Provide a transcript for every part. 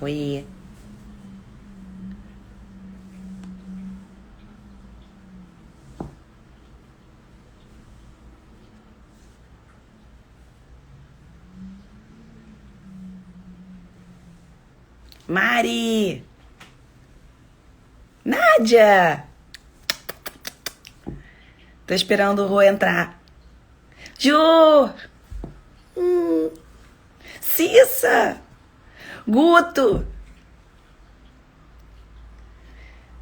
Oi. Mari! Nádia! Tô esperando o Rô entrar. Ju! Cissa! Guto!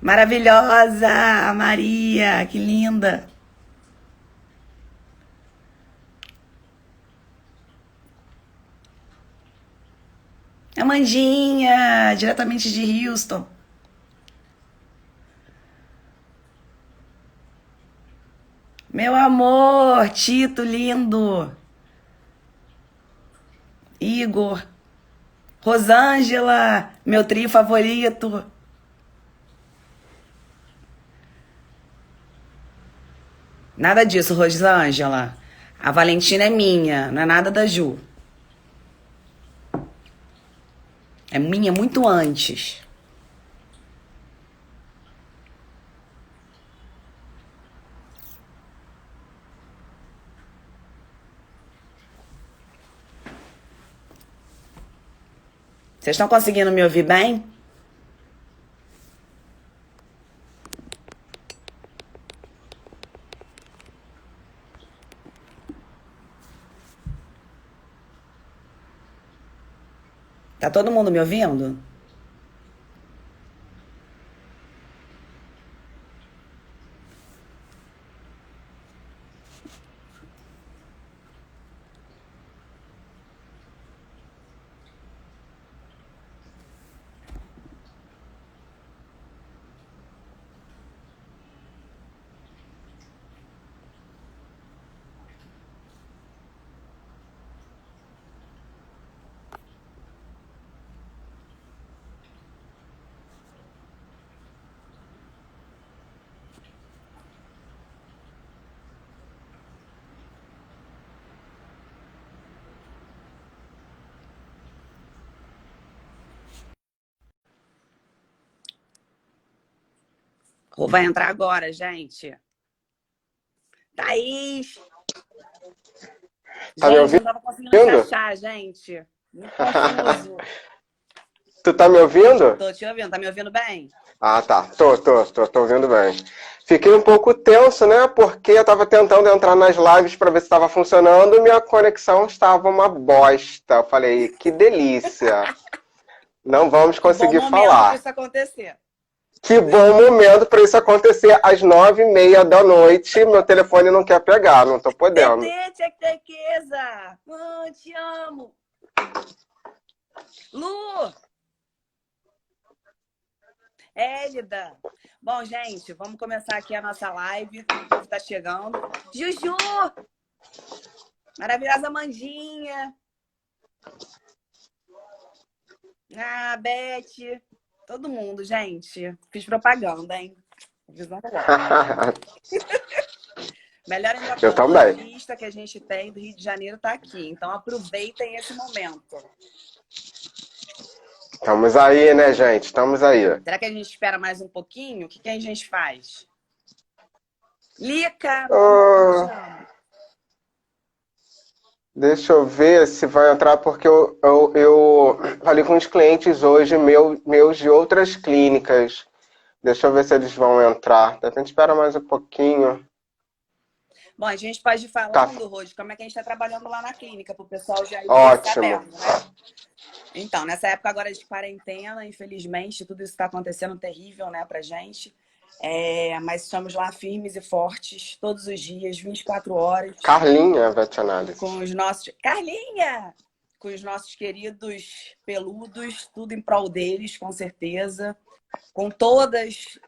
Maravilhosa! A Maria! Que linda! Amandinha! Diretamente de Houston. Meu amor! Tito lindo! Igor! Rosângela! Meu trio favorito! Nada disso, Rosângela. A Valentina é minha, não é nada da Ju. É minha muito antes. Vocês estão conseguindo me ouvir bem? Tá todo mundo me ouvindo? Ou vai entrar agora, gente? Thaís! Tá me Gente, não ouvindo? tava conseguindo te achar, gente. Muito confuso. Tu tá me ouvindo? Tô te ouvindo, tá me ouvindo bem? Ah, tá. Tô ouvindo bem. Fiquei um pouco tenso, né? Porque eu tava tentando entrar nas lives pra ver se estava funcionando e minha conexão estava uma bosta. Eu falei, que delícia. Não vamos Que bom conseguir momento para falar. isso acontecer. Que bom momento para isso acontecer às 9h30 da noite. Meu telefone não quer pegar, não tô podendo. Tetê, tchequequeza! Te amo! Lu! Hélida! Bom, gente, vamos começar aqui a nossa live. O povo tá chegando. Juju! Maravilhosa Mandinha! Ah, Beth! Todo mundo, gente. Fiz propaganda, hein? Visão agora. Melhor Eu também. endocrinologista que a gente tem do Rio de Janeiro tá aqui. Então aproveitem esse momento. Estamos aí, né, gente? Estamos aí. Será que a gente espera mais um pouquinho? O que a gente faz? Lica, meu amor, te Ah, amo. deixa eu ver se vai entrar, porque eu falei com os clientes hoje meus de outras clínicas. Deixa eu ver se eles vão entrar. A gente espera mais um pouquinho. Bom, a gente pode ir Tá falando, Rô, de como é que a gente está trabalhando lá na clínica, para o pessoal já ir ótimo. sabendo, né? Então, nessa época agora de quarentena, infelizmente, tudo isso está acontecendo terrível, né, pra gente. Mas estamos lá firmes e fortes, todos os dias, 24 horas, Carlinha, Vet com Análise. os nossos... Carlinha! Com os nossos queridos peludos, tudo em prol deles, com certeza. Com todas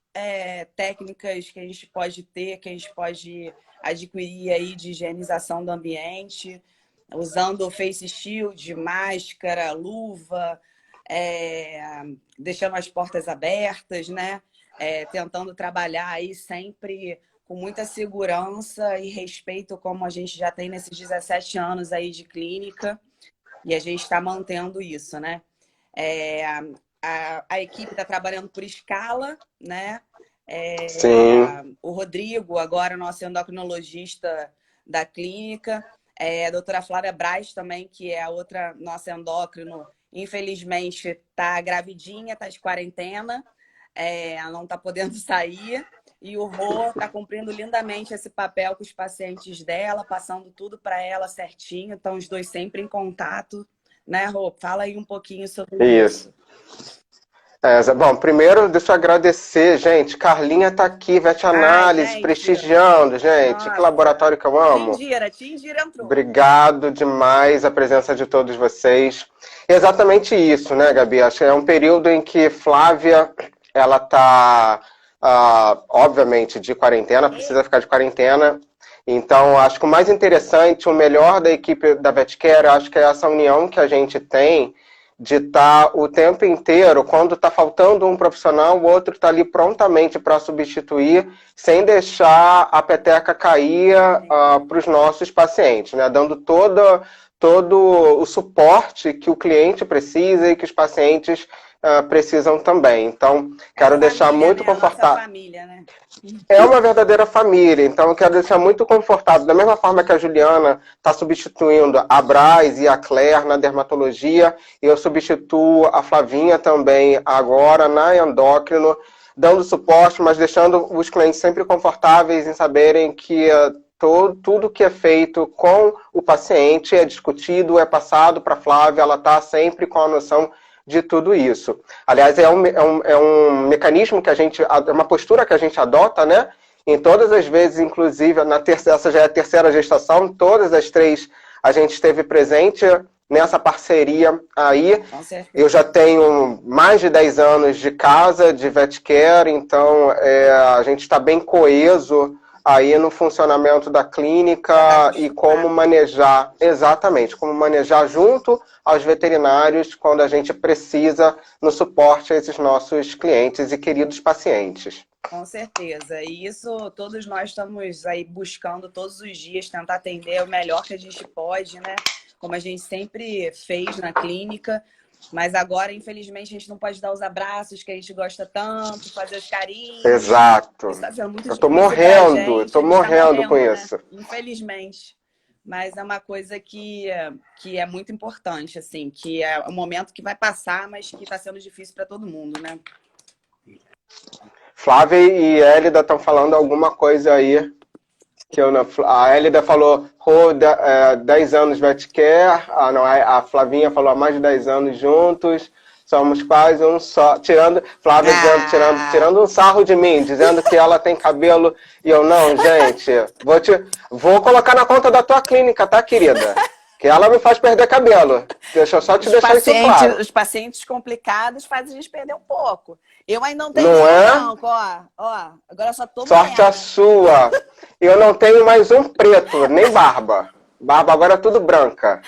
técnicas que a gente pode ter, que a gente pode adquirir aí de higienização do ambiente, usando o face shield, máscara, luva, deixando as portas abertas, né? Tentando trabalhar aí sempre com muita segurança e respeito, como a gente já tem nesses 17 anos aí de clínica, e a gente está mantendo isso, né? a equipe está trabalhando por escala, né? Sim. O Rodrigo, agora nosso endocrinologista da clínica, a doutora Flávia Braz também, que é a outra nossa endócrino, infelizmente está gravidinha, está de quarentena, ela não está podendo sair. E o Rô está cumprindo lindamente esse papel com os pacientes dela, passando tudo para ela certinho. Então, os dois sempre em contato. Né, Rô? Fala aí um pouquinho sobre isso. Bom, primeiro, deixa eu agradecer, gente. Carlinha tá aqui, Vete Análise, prestigiando, gente. Nossa. Que laboratório que eu amo. Tindira entrou. Obrigado demais a presença de todos vocês. Exatamente isso, né, Gabi? Acho que é um período em que Flávia, ela tá, obviamente, de quarentena, precisa ficar de quarentena. Então, acho que o mais interessante, o melhor da equipe da VetCare, acho que é essa união que a gente tem de estar o tempo inteiro, quando está faltando um profissional, o outro está ali prontamente para substituir, sem deixar a peteca cair para os nossos pacientes, né? Dando todo o suporte que o cliente precisa e que os pacientes precisam também. Então, quero deixar muito confortável. Família, né? É uma verdadeira família, então eu quero deixar muito confortável. Da mesma forma que a Juliana está substituindo a Braz e a Claire na dermatologia, eu substituo a Flavinha também agora na endócrino, dando suporte, mas deixando os clientes sempre confortáveis em saberem que tudo que é feito com o paciente é discutido, é passado para a Flávia, ela está sempre com a noção de tudo isso. Aliás, é um mecanismo que é uma postura que a gente adota, né? Em todas as vezes, inclusive, essa já é a terceira gestação, todas as 3 a gente esteve presente nessa parceria aí. Eu já tenho mais de 10 anos de casa, de VetCare, então a gente está bem coeso aí no funcionamento da clínica e como manejar, exatamente, como manejar junto aos veterinários quando a gente precisa no suporte a esses nossos clientes e queridos pacientes. Com certeza. E isso todos nós estamos aí buscando todos os dias, tentar atender o melhor que a gente pode, né? Como a gente sempre fez na clínica. Mas agora, infelizmente, a gente não pode dar os abraços que a gente gosta tanto, fazer os carinhos. Exato. Isso tá sendo muito eu tô morrendo com né? isso. Infelizmente. Mas é uma coisa que é muito importante, assim, que é um momento que vai passar, mas que está sendo difícil para todo mundo, né? Flávia e Hélida estão falando alguma coisa aí. A Hélida falou 10 anos VetCare, a Flavinha falou há mais de 10 anos juntos, somos quase um só. Flávia tirando um sarro de mim, dizendo que ela tem cabelo e eu não, gente. Vou colocar na conta da tua clínica, tá, querida? Que ela me faz perder cabelo. Deixa eu só te deixar isso claro. Os pacientes complicados fazem a gente perder um pouco. Eu ainda não tenho não, ó. Agora eu só tô sorte a sua. Eu não tenho mais um preto, nem barba. Barba agora é tudo branca.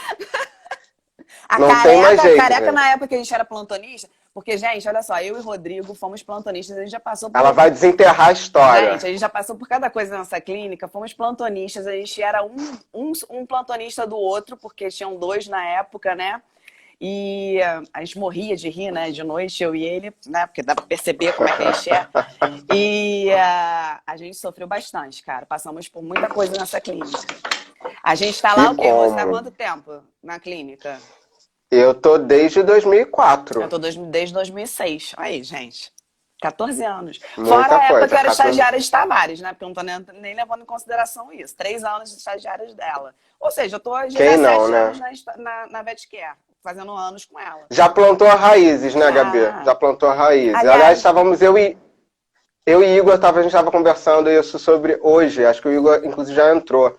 Tem mais jeito. A careca, na época que a gente era plantonista, porque, gente, olha só, eu e Rodrigo fomos plantonistas, a gente já passou por... Ela vai desenterrar a história. Gente, a gente já passou por cada coisa nessa clínica, fomos plantonistas, a gente era um plantonista do outro, porque tinham 2 na época, né? E a gente morria de rir, né? De noite, eu e ele, né? Porque dá pra perceber como é que a gente é. E a gente sofreu bastante, cara. Passamos por muita coisa nessa clínica. A gente tá lá, o quê? Você tá há quanto tempo na clínica? Eu tô desde 2004. Eu tô desde 2006. Aí, gente. 14 anos. Muita Fora a época coisa, que eu era 14... estagiária de Tavares, né? Porque eu não tô nem levando em consideração isso. 3 anos de estagiárias dela. Ou seja, eu tô há 17 anos na VetCare, fazendo anos com ela. Já plantou raízes, né, Gabi? Já plantou raízes. Aliás, estávamos eu e Igor, a gente estava conversando isso sobre hoje. Acho que o Igor, inclusive, já entrou.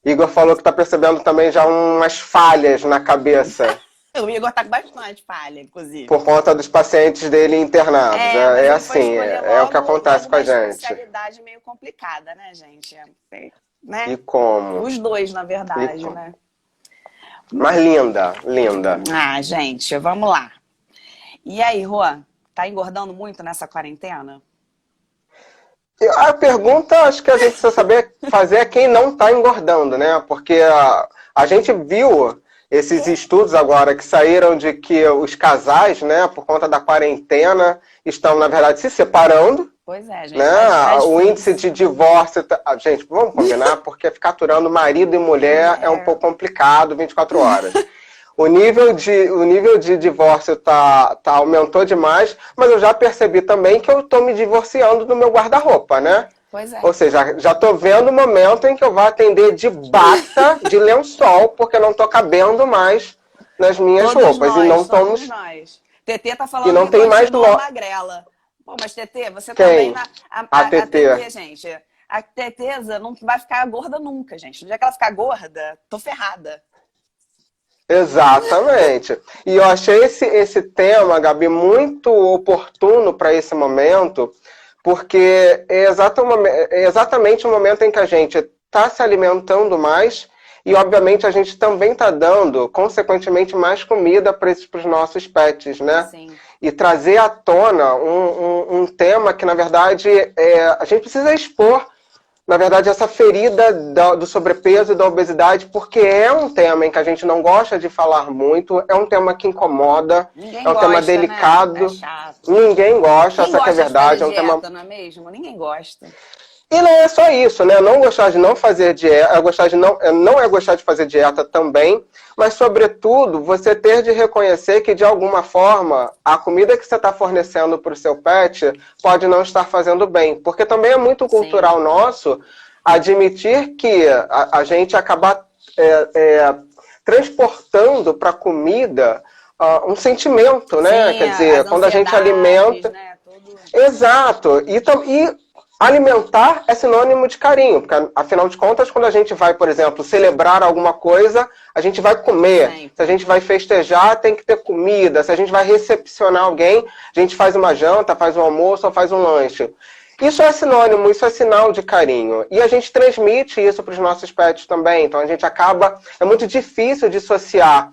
Igor falou que está percebendo também já umas falhas na cabeça. O Igor tá com bastante falha, inclusive. Por conta dos pacientes dele internados. É assim, é o que acontece com a gente. É uma especialidade meio complicada, né, gente? Né? E como? Os dois, na verdade, né? Mas linda. Ah, gente, vamos lá. E aí, Rô, tá engordando muito nessa quarentena? A pergunta, acho que a gente precisa saber fazer é quem não tá engordando, né? Porque a gente viu... esses estudos agora que saíram de que os casais, né, por conta da quarentena, estão, na verdade, se separando. Pois é, gente. Né? Tá O difícil. índice de divórcio... Gente, vamos combinar, porque ficar aturando marido e mulher é um pouco complicado 24 horas. O nível de divórcio aumentou demais, mas eu já percebi também que eu estou me divorciando do meu guarda-roupa, né? Pois é. Ou seja, já estou vendo o momento em que eu vou atender de bata, de lençol, porque eu não estou cabendo mais nas minhas roupas. Nós, e não todos estamos... nós. Tetê tá falando E não que tem mais continua magrela. Pô, mas Tetê, você Quem? também... A Tetê. Tetê, gente. A Teteza não vai ficar gorda nunca, gente. No dia que ela ficar gorda, tô ferrada. Exatamente. E eu achei esse tema, Gabi, muito oportuno para esse momento, porque é exatamente o momento em que a gente está se alimentando mais e, obviamente, a gente também está dando, consequentemente, mais comida para os nossos pets, né? Sim. E trazer à tona um tema que, na verdade, a gente precisa expor, na verdade, essa ferida do sobrepeso e da obesidade, porque é um tema em que a gente não gosta de falar muito, é um tema que incomoda, Ninguém um gosta, tema delicado. Né? É chato. Ninguém gosta, Ninguém essa que é a gosta verdade. de fazer É um dieta, tema... não é mesmo? Ninguém gosta. E não é só isso, né? Não gostar de não fazer dieta, não é gostar de fazer dieta também, mas, sobretudo, você ter de reconhecer que, de alguma forma, a comida que você está fornecendo para o seu pet pode não estar fazendo bem. Porque também é muito cultural nosso admitir que a gente acaba transportando para a comida um sentimento, né? Sim, quer dizer, quando a gente alimenta... Né? Exato. E alimentar é sinônimo de carinho, porque, afinal de contas, quando a gente vai, por exemplo, celebrar alguma coisa, a gente vai comer. Sim. Se a gente vai festejar, tem que ter comida. Se a gente vai recepcionar alguém, a gente faz uma janta, faz um almoço ou faz um lanche. Isso é sinônimo, isso é sinal de carinho. E a gente transmite isso para os nossos pets também. Então, a gente acaba... É muito difícil dissociar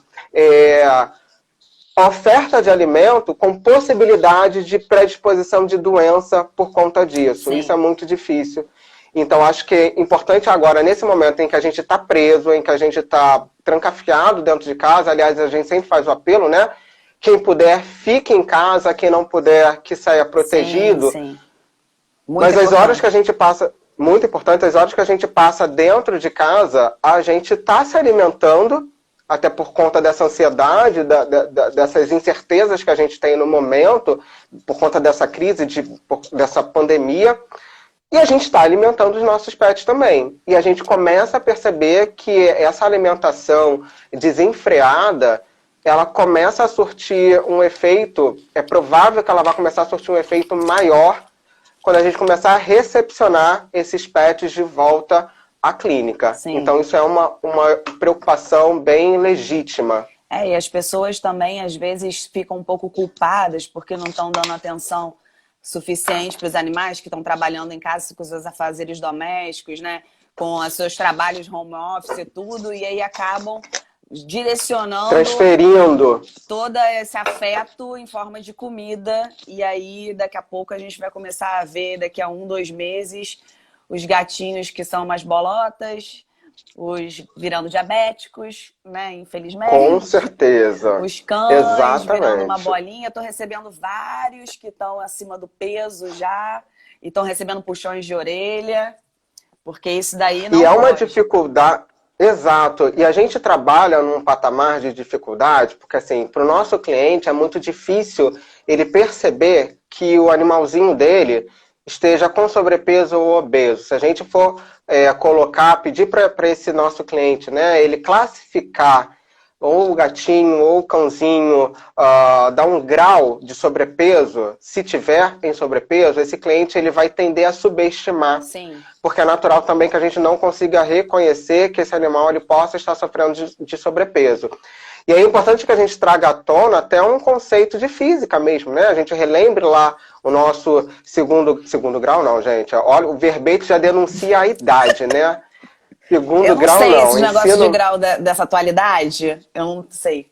a oferta de alimento com possibilidade de predisposição de doença por conta disso. Sim. Isso é muito difícil. Então, acho que é importante agora, nesse momento em que a gente está preso, em que a gente está trancafiado dentro de casa, aliás, a gente sempre faz o apelo, né? Quem puder, fique em casa, quem não puder, que saia protegido. Sim. Mas as horas que a gente passa, muito importante, as horas que a gente passa dentro de casa, a gente está se alimentando, até por conta dessa ansiedade, dessas incertezas que a gente tem no momento, por conta dessa crise, dessa pandemia, e a gente está alimentando os nossos pets também. E a gente começa a perceber que essa alimentação desenfreada, ela começa a surtir um efeito, é provável que ela vá começar a surtir um efeito maior quando a gente começar a recepcionar esses pets de volta à clínica. Sim. Então isso é uma preocupação bem legítima. E as pessoas também, às vezes, ficam um pouco culpadas porque não estão dando atenção suficiente para os animais que estão trabalhando em casa com os seus afazeres domésticos, né? Com os seus trabalhos home office e tudo, e aí acabam direcionando, transferindo todo esse afeto em forma de comida, e aí daqui a pouco a gente vai começar a ver, daqui a 1, 2 meses, os gatinhos que são mais bolotas, os virando diabéticos, né, infelizmente. Com certeza. Os cães virando uma Exatamente. bolinha. Estou recebendo vários que estão acima do peso já, e estão recebendo puxões de orelha, porque isso daí não E é uma pode. dificuldade... Exato. E a gente trabalha num patamar de dificuldade, porque assim, para o nosso cliente é muito difícil ele perceber que o animalzinho dele esteja com sobrepeso ou obeso. Se a gente for pedir para esse nosso cliente, né, ele classificar ou o gatinho ou o cãozinho, dar um grau de sobrepeso, se tiver em sobrepeso, esse cliente ele vai tender a subestimar. Sim. Porque é natural também que a gente não consiga reconhecer que esse animal ele possa estar sofrendo de sobrepeso. E é importante que a gente traga à tona até um conceito de física mesmo, né? A gente relembre lá o nosso segundo grau, não, gente. Olha, o verbete já denuncia a idade, né? Segundo grau, não. Eu não sei esse negócio de grau dessa atualidade. Eu não sei.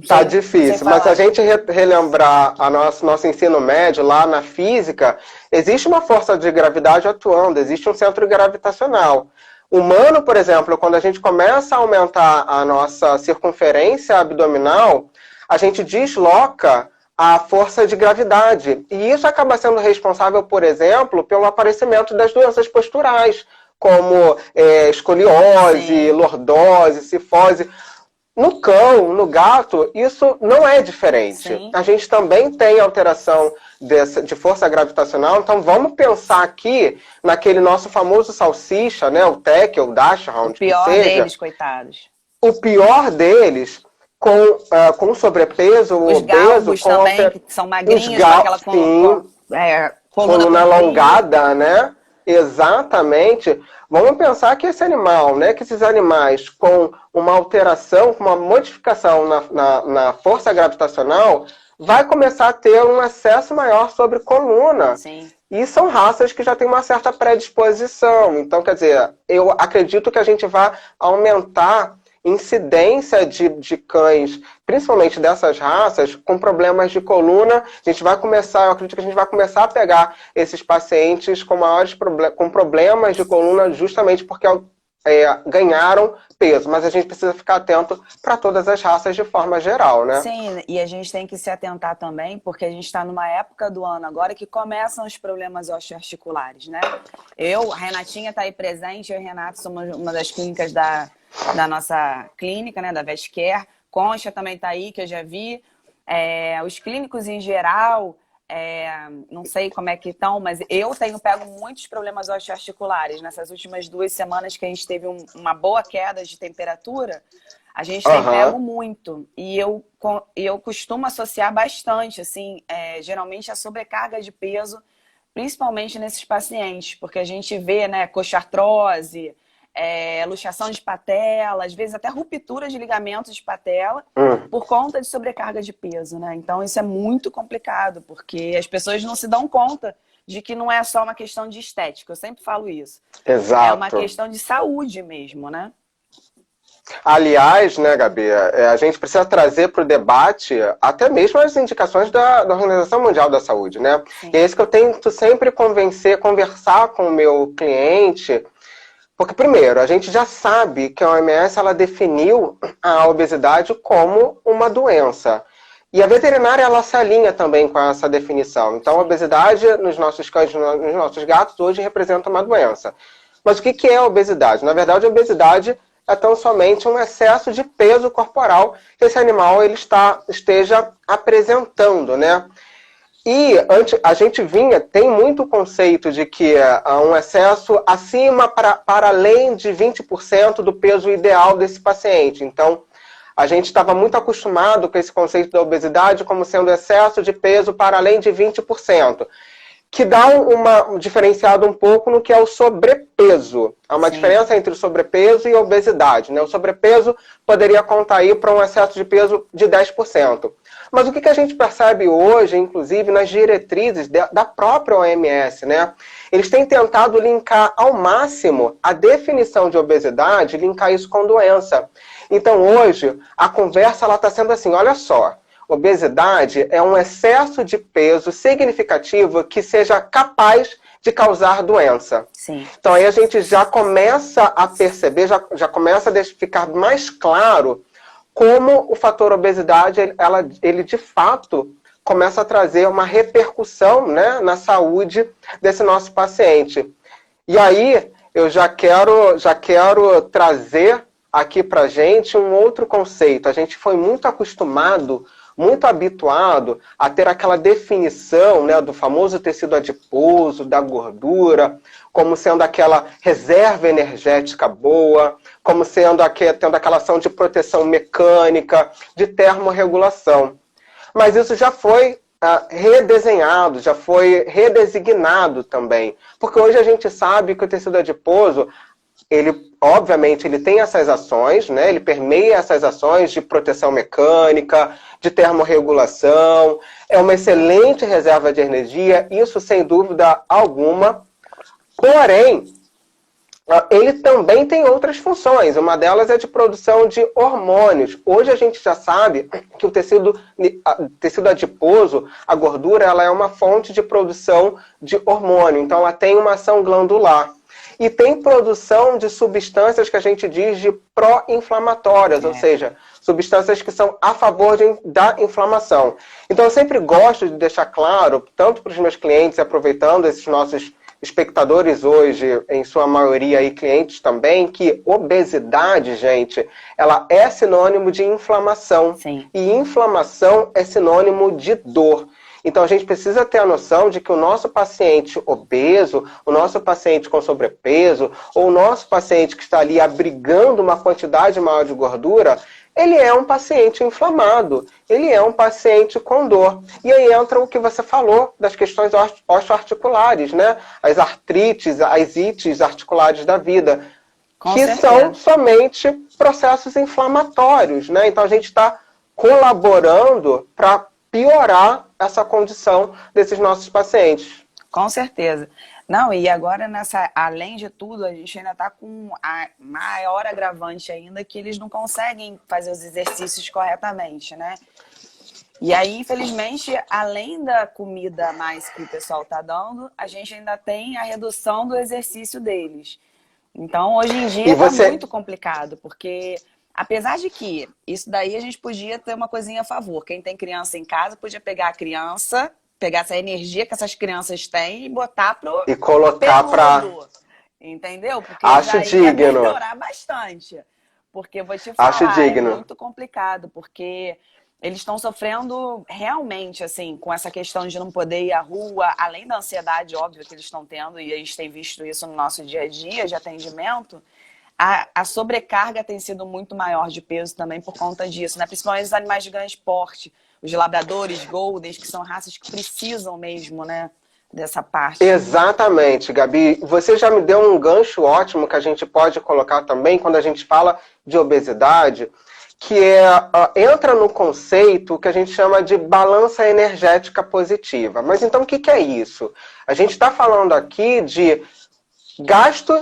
Tá difícil, mas se a gente relembrar nosso ensino médio lá na física, existe uma força de gravidade atuando, existe um centro gravitacional. Humano, por exemplo, quando a gente começa a aumentar a nossa circunferência abdominal, a gente desloca a força de gravidade. E isso acaba sendo responsável, por exemplo, pelo aparecimento das doenças posturais, como escoliose, Sim. lordose, cifose. No cão, no gato, isso não é diferente. Sim. A gente também tem alteração de força gravitacional, então vamos pensar aqui naquele nosso famoso salsicha, né, o Tech ou o Dachshund, O pior que seja, deles, coitados. o pior deles com sobrepeso, Os obeso, galgos com também, que são magrinhos, os com aquela sim, coluna comprida. alongada, né? Exatamente. Vamos pensar que esse animal, né, que esses animais com uma alteração, com uma modificação na força gravitacional, vai começar a ter um excesso maior sobre coluna. Sim. E são raças que já têm uma certa predisposição. Então, quer dizer, eu acredito que a gente vai aumentar incidência de cães, principalmente dessas raças, com problemas de coluna. A gente vai começar, eu acredito que a gente vai começar a pegar esses pacientes com maiores com problemas de coluna, justamente porque ganharam peso. Mas a gente precisa ficar atento para todas as raças de forma geral, né? Sim, e a gente tem que se atentar também, porque a gente está numa época do ano agora que começam os problemas osteoarticulares, né? A Renatinha está aí presente, eu e o Renato somos uma das clínicas da nossa clínica, né, da VetCare. Concha também está aí, que eu já vi. Os clínicos em geral, não sei como é que estão, mas eu tenho pego muitos problemas osteoarticulares. Nessas últimas 2 semanas que a gente teve uma boa queda de temperatura, a gente tem pego muito. E eu costumo associar bastante, assim, geralmente a sobrecarga de peso, principalmente nesses pacientes, porque a gente vê, né, coxartrose, luxação de patela, às vezes até ruptura de ligamentos de patela por conta de sobrecarga de peso, né? Então isso é muito complicado, porque as pessoas não se dão conta de que não é só uma questão de estética. Eu sempre falo isso. Exato. É uma questão de saúde mesmo, né? Aliás, né, Gabi, a gente precisa trazer para o debate até mesmo as indicações da Organização Mundial da Saúde, né? Sim. E é isso que eu tento sempre conversar com o meu cliente. Porque, primeiro, a gente já sabe que a OMS ela definiu a obesidade como uma doença. E a veterinária ela se alinha também com essa definição. Então, a obesidade nos nossos cães, nos nossos gatos, hoje representa uma doença. Mas o que é a obesidade? Na verdade, a obesidade é tão somente um excesso de peso corporal que esse animal esteja apresentando, né? E a gente tem muito conceito de que um excesso acima para além de 20% do peso ideal desse paciente. Então, a gente estava muito acostumado com esse conceito da obesidade como sendo excesso de peso para além de 20%, que dá um diferenciado um pouco no que é o sobrepeso. Há uma diferença entre o sobrepeso e a obesidade, né? O sobrepeso poderia contar aí para um excesso de peso de 10%. Mas o que a gente percebe hoje, inclusive nas diretrizes da própria OMS, né? Eles têm tentado linkar ao máximo a definição de obesidade, linkar isso com doença. Então hoje a conversa está sendo assim, olha só, obesidade é um excesso de peso significativo que seja capaz de causar doença. Sim. Então aí a gente já começa a perceber, já começa a ficar mais claro como o fator obesidade, ele de fato começa a trazer uma repercussão, né, na saúde desse nosso paciente. E aí eu já quero trazer aqui pra gente um outro conceito. A gente foi muito acostumado, muito habituado a ter aquela definição, né, do famoso tecido adiposo, da gordura, como sendo aquela reserva energética boa, como tendo aquela ação de proteção mecânica, de termorregulação. Mas isso já foi redesenhado, já foi redesignado também. Porque hoje a gente sabe que o tecido adiposo, obviamente, ele tem essas ações, né? Ele permeia essas ações de proteção mecânica, de termorregulação, é uma excelente reserva de energia, isso sem dúvida alguma. Porém, ele também tem outras funções. Uma delas é de produção de hormônios. Hoje a gente já sabe que o tecido adiposo, a gordura, ela é uma fonte de produção de hormônio. Então ela tem uma ação glandular. e tem produção de substâncias que a gente diz de pró-inflamatórias, ou seja, substâncias que são a favor da inflamação. Então eu sempre gosto de deixar claro, tanto para os meus clientes, aproveitando esses nossos espectadores hoje, em sua maioria, e clientes também, que obesidade, gente, ela é sinônimo de inflamação. Sim. E inflamação é sinônimo de dor. Então a gente precisa ter a noção de que o nosso paciente obeso, o nosso paciente com sobrepeso, ou o nosso paciente que está ali abrigando uma quantidade maior de gordura, ele é um paciente inflamado, ele é um paciente com dor. E aí entra o que você falou das questões osteoarticulares, né? As artrites, as ites articulares da vida, que são somente processos inflamatórios, né? Então a gente está colaborando para piorar essa condição desses nossos pacientes. Com certeza. Não, e agora, além de tudo, a gente ainda está com a maior agravante ainda, que eles não conseguem fazer os exercícios corretamente, né? E aí, infelizmente, além da comida a mais que o pessoal está dando, a gente ainda tem a redução do exercício deles. Então, hoje em dia está muito complicado, porque apesar de que isso daí a gente podia ter uma coisinha a favor. Quem tem criança em casa podia pegar a criança, pegar essa energia que essas crianças têm e botar pro e colocar para, entendeu? Porque acho digno. Ia melhorar bastante. Porque eu vou te falar, acho digno. É muito complicado, porque eles estão sofrendo realmente, assim, com essa questão de não poder ir à rua, além da ansiedade, óbvio, que eles estão tendo, e a gente tem visto isso no nosso dia a dia de atendimento. A sobrecarga tem sido muito maior de peso também por conta disso, né? Principalmente os animais de grande porte, os labradores, goldens, que são raças que precisam mesmo, né, dessa parte. Exatamente, Gabi. Você já me deu um gancho ótimo que a gente pode colocar também quando a gente fala de obesidade, que entra no conceito que a gente chama de balança energética positiva. Mas então o que é isso? A gente está falando aqui de gasto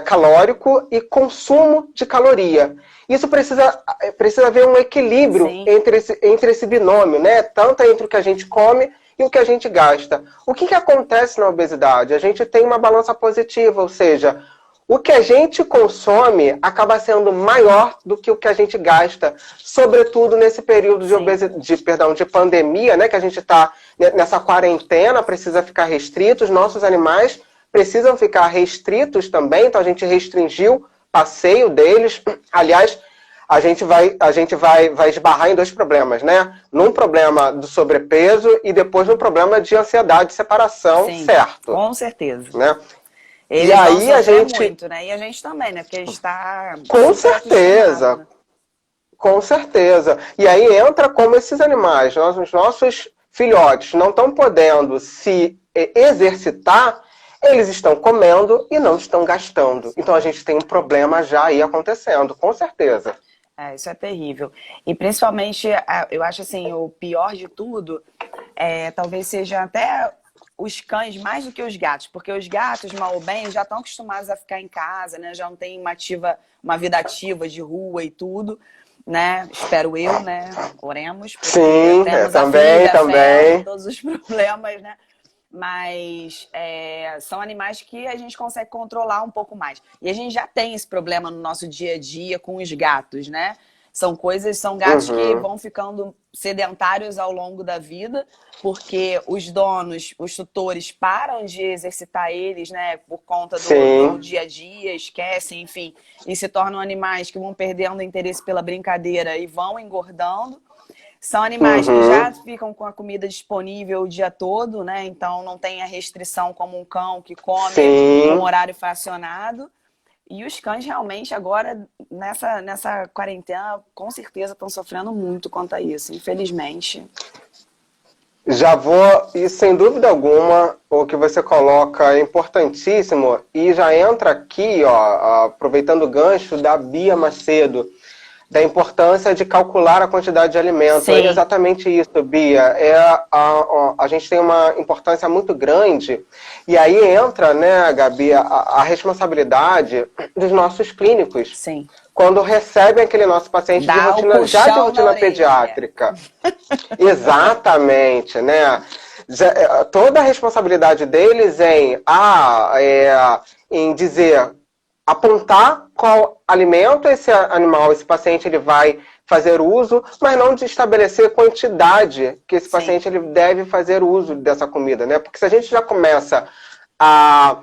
calórico e consumo de caloria. Isso precisa haver um equilíbrio entre esse binômio, né? Tanto entre o que a gente come e o que a gente gasta. O que acontece na obesidade? A gente tem uma balança positiva, ou seja, o que a gente consome acaba sendo maior do que o que a gente gasta, sobretudo nesse período de pandemia, né? Que a gente está nessa quarentena, precisa ficar restrito, os nossos animais precisam ficar restritos também, então a gente restringiu o passeio deles. Aliás, a gente vai esbarrar em dois problemas, né? Num problema do sobrepeso e depois num problema de ansiedade, separação, certo? Com certeza. Né? Eles e aí a gente muito, né? E a gente também, né? Porque a gente está com certeza, né? Com certeza. E aí entra como esses animais, os nossos filhotes não estão podendo se exercitar, eles estão comendo e não estão gastando. Então a gente tem um problema já aí acontecendo, com certeza. Isso é terrível. E principalmente, eu acho assim, o pior de tudo, talvez seja até os cães mais do que os gatos. Porque os gatos, mal ou bem, já estão acostumados a ficar em casa, né? Já não tem uma vida ativa de rua e tudo, né? Espero eu, né? Oremos. Sim, também. Fé, todos os problemas, né? Mas são animais que a gente consegue controlar um pouco mais. E a gente já tem esse problema no nosso dia a dia com os gatos, né? São gatos que vão ficando sedentários ao longo da vida, porque os donos, os tutores param de exercitar eles, né? Por conta do dia a dia, esquecem, enfim. E se tornam animais que vão perdendo interesse pela brincadeira e vão engordando. São animais que já ficam com a comida disponível o dia todo, né? Então não tem a restrição como um cão que come num horário fracionado. E os cães realmente agora, nessa quarentena, com certeza estão sofrendo muito quanto a isso, infelizmente. Já vou, e sem dúvida alguma, o que você coloca é importantíssimo. E já entra aqui, ó, aproveitando o gancho da Bia Macedo, da importância de calcular a quantidade de alimento. É exatamente isso, Bia. A gente tem uma importância muito grande. E aí entra, né, Gabi, a responsabilidade dos nossos clínicos. Sim. Quando recebem aquele nosso paciente de rotina pediátrica. Exatamente, né? toda a responsabilidade deles em dizer, apontar qual alimento esse animal, esse paciente ele vai fazer uso, mas não de estabelecer quantidade que esse paciente ele deve fazer uso dessa comida, né? Porque se a gente já começa a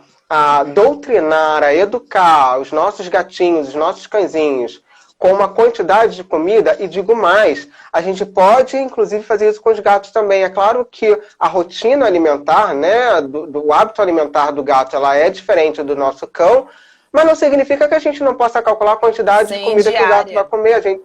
doutrinar, a educar os nossos gatinhos, os nossos cãezinhos com uma quantidade de comida, e digo mais, a gente pode, inclusive, fazer isso com os gatos também. É claro que a rotina alimentar, né, do hábito alimentar do gato, ela é diferente do nosso cão, mas não significa que a gente não possa calcular a quantidade de comida que o gato vai comer.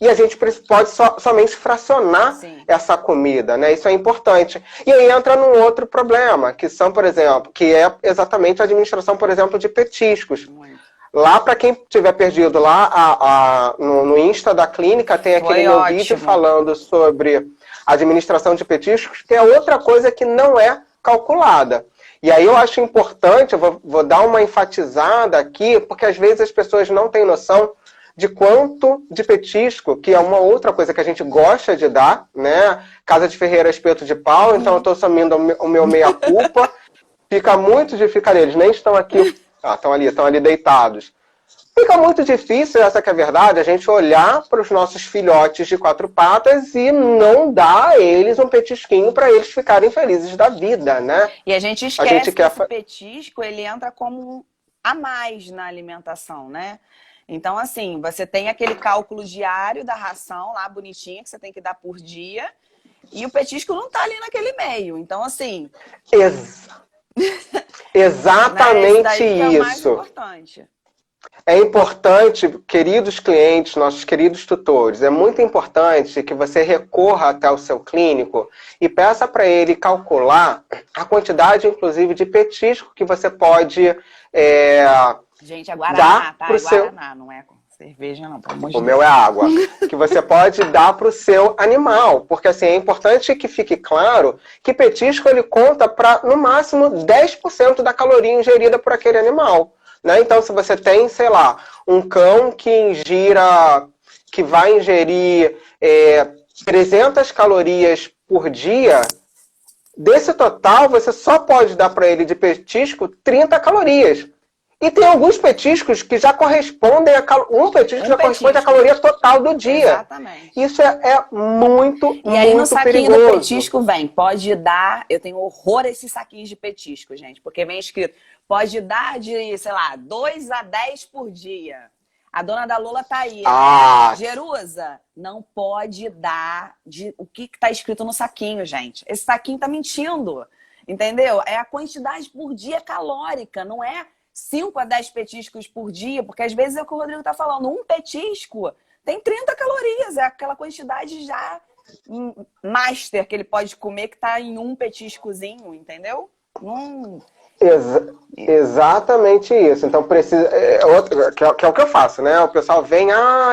E a gente pode somente fracionar essa comida, né? Isso é importante. E aí entra num outro problema, que são, por exemplo, que é exatamente a administração, por exemplo, de petiscos. Lá, para quem tiver perdido, lá no Insta da clínica, tem aquele meu vídeo falando sobre administração de petiscos, que é outra coisa que não é calculada. E aí eu acho importante, eu vou dar uma enfatizada aqui, porque às vezes as pessoas não têm noção de quanto de petisco, que é uma outra coisa que a gente gosta de dar, né? Casa de Ferreira, espeto de pau, então eu estou assumindo o meu meia-culpa. Fica muito difícil, eles nem estão aqui. Estão ali deitados. Fica muito difícil, essa que é a verdade, a gente olhar para os nossos filhotes de 4 patas e não dar a eles um petisquinho para eles ficarem felizes da vida, né? E a gente esquece que esse petisco, ele entra como a mais na alimentação, né? Então, assim, você tem aquele cálculo diário da ração lá, bonitinha, que você tem que dar por dia, e o petisco não tá ali naquele meio. Então, assim... Exatamente isso. Mais importante. É importante, queridos clientes, nossos queridos tutores, é muito importante que você recorra até o seu clínico e peça para ele calcular a quantidade, inclusive, de petisco que você pode Gente, é Guaraná, tá? É Guaraná, não é cerveja, não. O meu é água. Que você pode dar para o seu animal. Porque, assim, é importante que fique claro que petisco, ele conta para, no máximo, 10% da caloria ingerida por aquele animal. Né? Então, se você tem, sei lá, um cão que vai ingerir 300 calorias por dia, desse total, você só pode dar para ele de petisco 30 calorias. E tem alguns petiscos que já correspondem um petisco já corresponde à caloria total do dia. Exatamente. Isso é muito, muito perigoso. E aí no saquinho do petisco pode dar... Eu tenho horror a esses saquinhos de petisco, gente. Porque vem escrito, pode dar de, sei lá, 2 a 10 por dia. A dona da Lola tá aí. Jerusa, não pode dar o que tá escrito no saquinho, gente. Esse saquinho tá mentindo. Entendeu? É a quantidade por dia calórica, não é 5 a 10 petiscos por dia, porque às vezes é o que o Rodrigo tá falando, um petisco tem 30 calorias, é aquela quantidade já master que ele pode comer que tá em um petiscozinho, entendeu? Exatamente isso. Então precisa. Que é o que eu faço, né? O pessoal vem,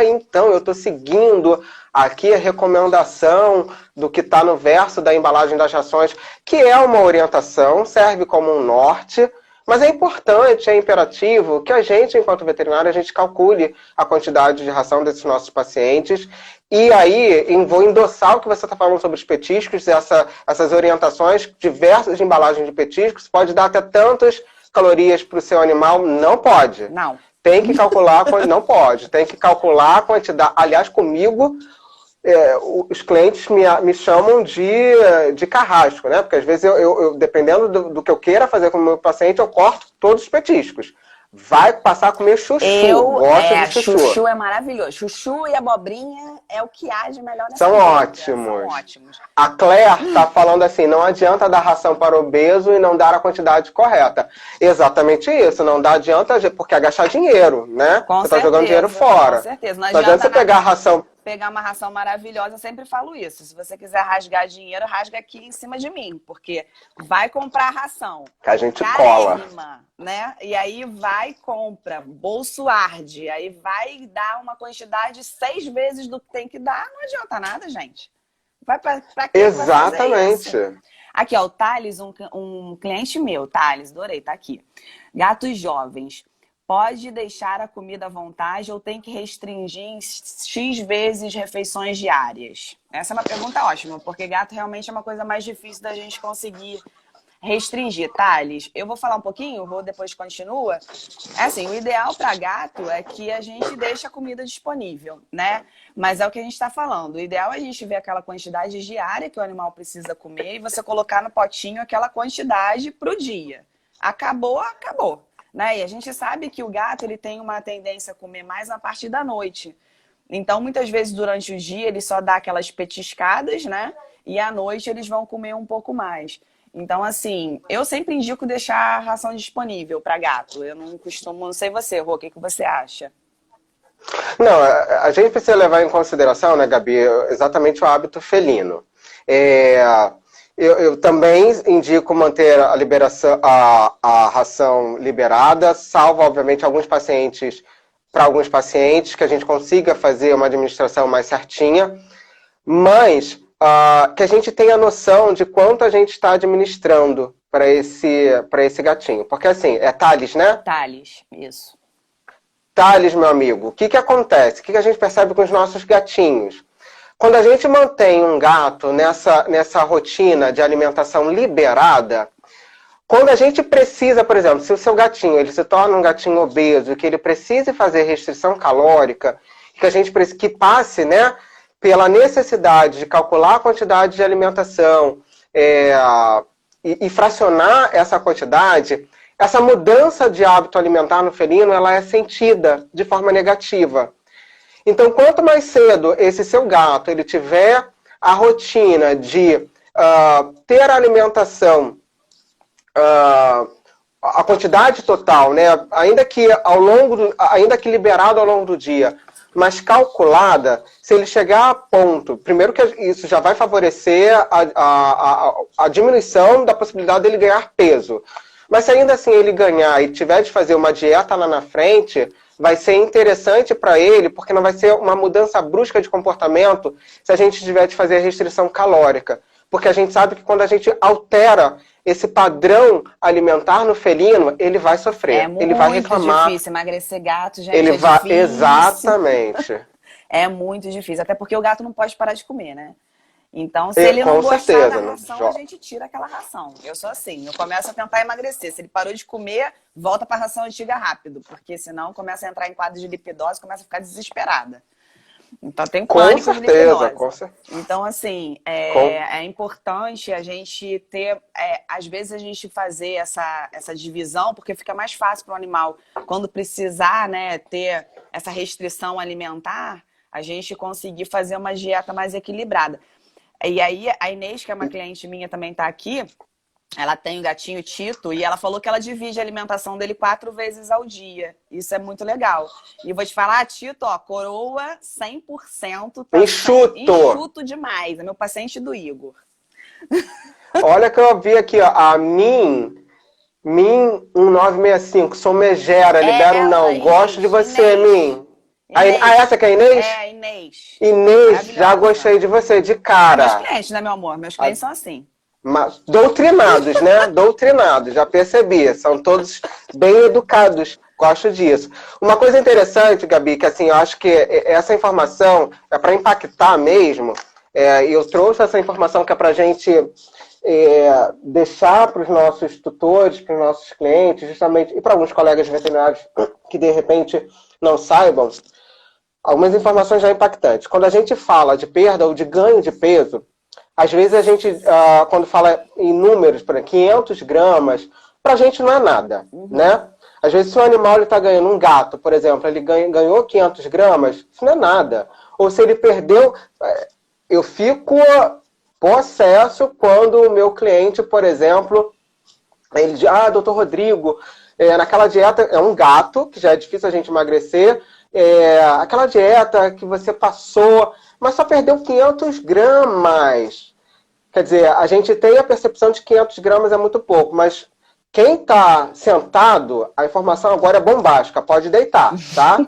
então eu tô seguindo aqui a recomendação do que está no verso da embalagem das rações, que é uma orientação, serve como um norte. Mas é importante, é imperativo que a gente, enquanto veterinário, a gente calcule a quantidade de ração desses nossos pacientes. E aí, vou endossar o que você está falando sobre os petiscos, essas orientações diversas de embalagem de petiscos. Pode dar até tantas calorias para o seu animal? Não pode. Não. Tem que calcular, não pode. Tem que calcular a quantidade. Aliás, comigo... os clientes me chamam de carrasco, né? Porque às vezes eu dependendo do que eu queira fazer com o meu paciente, eu corto todos os petiscos. Vai passar a comer chuchu. Gosto de chuchu. Chuchu é maravilhoso. Chuchu e abobrinha é o que há de melhor nessa São ótimos. A Claire tá falando assim, não adianta dar ração para obeso e não dar a quantidade correta. Exatamente isso, não adianta, porque é gastar dinheiro, né? Você tá jogando dinheiro fora. Com certeza. Não adianta você pegar a ração... Pegar uma ração maravilhosa, eu sempre falo isso. Se você quiser rasgar dinheiro, rasga aqui em cima de mim. Porque vai comprar ração. Que a gente cola. Né? E aí vai, compra, bolso arde. Aí vai dar uma quantidade 6 vezes do que tem que dar. Não adianta nada, gente. Vai pra quê? Exatamente. Aqui, ó, o Thales, um cliente meu, Thales, adorei, tá aqui. Gatos jovens. pode deixar a comida à vontade ou tem que restringir em X vezes refeições diárias? Essa é uma pergunta ótima, porque gato realmente é uma coisa mais difícil da gente conseguir restringir. Thales, eu vou falar um pouquinho, vou depois continua. É assim, o ideal para gato é que a gente deixe a comida disponível, né? Mas é o que a gente está falando. O ideal é a gente ver aquela quantidade diária que o animal precisa comer e você colocar no potinho aquela quantidade para o dia. Acabou, acabou. Né? E a gente sabe que o gato ele tem uma tendência a comer mais na parte da noite. Então, muitas vezes, durante o dia, ele só dá aquelas petiscadas, né? E à noite eles vão comer um pouco mais. Então, assim, eu sempre indico deixar a ração disponível para gato. Eu não costumo, não sei você, Rô, o que você acha? Não, a gente precisa levar em consideração, né, Gabi, exatamente o hábito felino. Eu também indico manter a liberação, a ração liberada, salvo, obviamente, para alguns pacientes, que a gente consiga fazer uma administração mais certinha, mas que a gente tenha noção de quanto a gente está administrando para esse gatinho. Porque, assim, é Thales, né? Thales, isso. Thales, meu amigo, o que acontece? O que a gente percebe com os nossos gatinhos? Quando a gente mantém um gato nessa rotina de alimentação liberada, quando a gente precisa, por exemplo, se o seu gatinho ele se torna um gatinho obeso, que ele precise fazer restrição calórica, que a gente que passe, né, pela necessidade de calcular a quantidade de alimentação e fracionar essa quantidade, essa mudança de hábito alimentar no felino ela é sentida de forma negativa. Então, quanto mais cedo esse seu gato ele tiver a rotina de ter a alimentação, a quantidade total, né, ainda que liberado ao longo do dia, mas calculada, se ele chegar a ponto, primeiro que isso já vai favorecer a diminuição da possibilidade dele ganhar peso. Mas se ainda assim ele ganhar e tiver de fazer uma dieta lá na frente, vai ser interessante para ele, porque não vai ser uma mudança brusca de comportamento se a gente tiver de fazer restrição calórica. Porque a gente sabe que quando a gente altera esse padrão alimentar no felino, ele vai sofrer, ele vai reclamar. É muito difícil emagrecer gato, gente, ele vai, difícil. Exatamente. É muito difícil, até porque o gato não pode parar de comer, né? Então, se ele não gostar da ração, a gente tira aquela ração. Eu sou assim, eu começo a tentar emagrecer. Se ele parou de comer, volta para a ração antiga rápido, porque senão começa a entrar em quadro de lipidose, começa a ficar desesperada. Então tem pânico de lipidose. Com certeza. Então, assim, é importante a gente ter, às vezes a gente fazer essa divisão, porque fica mais fácil para o animal, quando precisar, né, ter essa restrição alimentar, a gente conseguir fazer uma dieta mais equilibrada. E aí, a Inês, que é uma cliente minha, também está aqui, ela tem o gatinho Tito, e ela falou que ela divide a alimentação dele 4 vezes ao dia. Isso é muito legal. E eu vou te falar, Tito, ó, coroa 100%. Tá enxuto demais. É meu paciente do Igor. Olha que eu vi aqui, ó, a Min 1965, sou megera, libero não. Inês, gosto de você, Min. Essa que é a Inês? É, a Inês. Inês, já gostei de você, de cara. Meus clientes, né, meu amor? Meus clientes são assim. Doutrinados, né? Doutrinados, já percebi. São todos bem educados. Gosto disso. Uma coisa interessante, Gabi, que assim, eu acho que essa informação é para impactar mesmo. Eu trouxe essa informação que é para a gente deixar para os nossos tutores, para os nossos clientes, justamente, e para alguns colegas veterinários que de repente não saibam, algumas informações já impactantes. Quando a gente fala de perda ou de ganho de peso, às vezes a gente, quando fala em números, por exemplo, 500 gramas, pra gente não é nada, né? Às vezes se o animal está ganhando, um gato, por exemplo, ele ganhou 500 gramas, isso não é nada. Ou se ele perdeu, eu fico possesso quando o meu cliente, por exemplo, ele diz, doutor Rodrigo, naquela dieta, é um gato, que já é difícil a gente emagrecer, aquela dieta que você passou, mas só perdeu 500 gramas. Quer dizer, a gente tem a percepção de que 500 gramas é muito pouco, mas quem está sentado, a informação agora é bombástica, pode deitar, tá?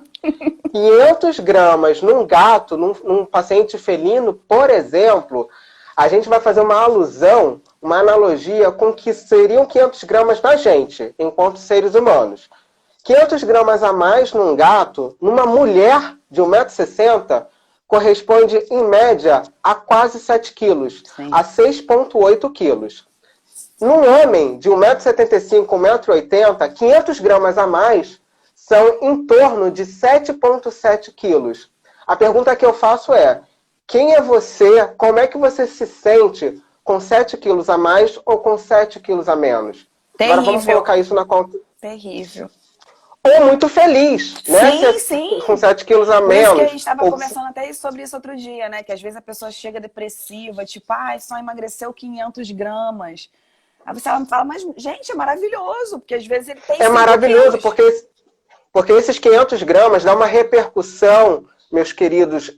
500 gramas num gato, num paciente felino, por exemplo, a gente vai fazer uma alusão, uma analogia com que seriam 500 gramas na gente, enquanto seres humanos. 500 gramas a mais num gato, numa mulher de 1,60 m, corresponde, em média, a quase 7 quilos, a 6,8 quilos. Num homem de 1,75 m, 1,80 m, 500 gramas a mais são em torno de 7,7 quilos. A pergunta que eu faço é, quem é você? Como é que você se sente com 7 quilos a mais ou com 7 quilos a menos? Terrível. Agora vamos colocar isso na conta. Terrível. Ou muito feliz, né? Sim. Com 7 quilos a Por menos. isso que a gente estava conversando até sobre isso outro dia, né? Que às vezes a pessoa chega depressiva, tipo, só emagreceu 500 gramas. Aí você fala, mas, gente, é maravilhoso, porque às vezes ele tem 5 maravilhoso, quilos. porque esses 500 gramas dá uma repercussão, meus queridos,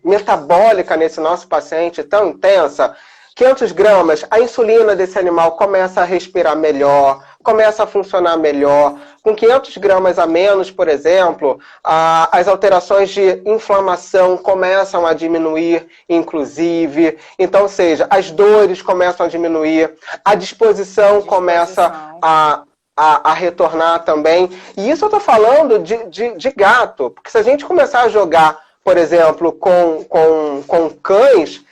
metabólica nesse nosso paciente tão intensa. 500 gramas, a insulina desse animal começa a respirar melhor, começa a funcionar melhor. Com 500 gramas a menos, por exemplo, as alterações de inflamação começam a diminuir, inclusive. Então, ou seja, as dores começam a diminuir, a disposição começa a retornar também. E isso eu estou falando de gato, porque se a gente começar a jogar, por exemplo, com cães,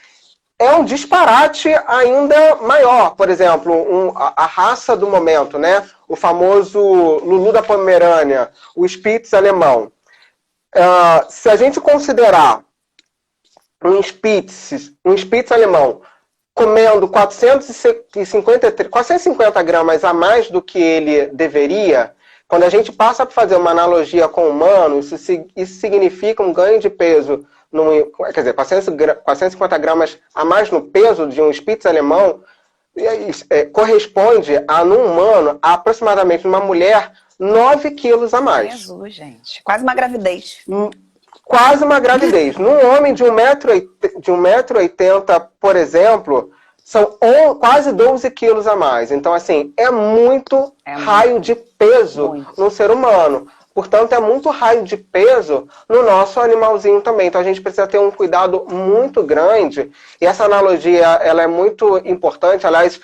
é um disparate ainda maior. Por exemplo, a raça do momento, né? O famoso Lulu da Pomerânia, o Spitz alemão. Se a gente considerar um Spitz alemão comendo 450 gramas a mais do que ele deveria, quando a gente passa a fazer uma analogia com o humano, isso significa um ganho de peso, quer dizer, 450 gramas a mais no peso de um Spitz alemão, corresponde a, num humano, a aproximadamente numa mulher, 9 quilos a mais. Jesus, gente. Quase uma gravidez. Quase uma gravidez. Num homem de 1,80 m, por exemplo, são quase 12 quilos a mais. Então, assim, é muito raio de peso no ser humano. Portanto, é muito raio de peso no nosso animalzinho também. Então, a gente precisa ter um cuidado muito grande. E essa analogia, ela é muito importante. Aliás,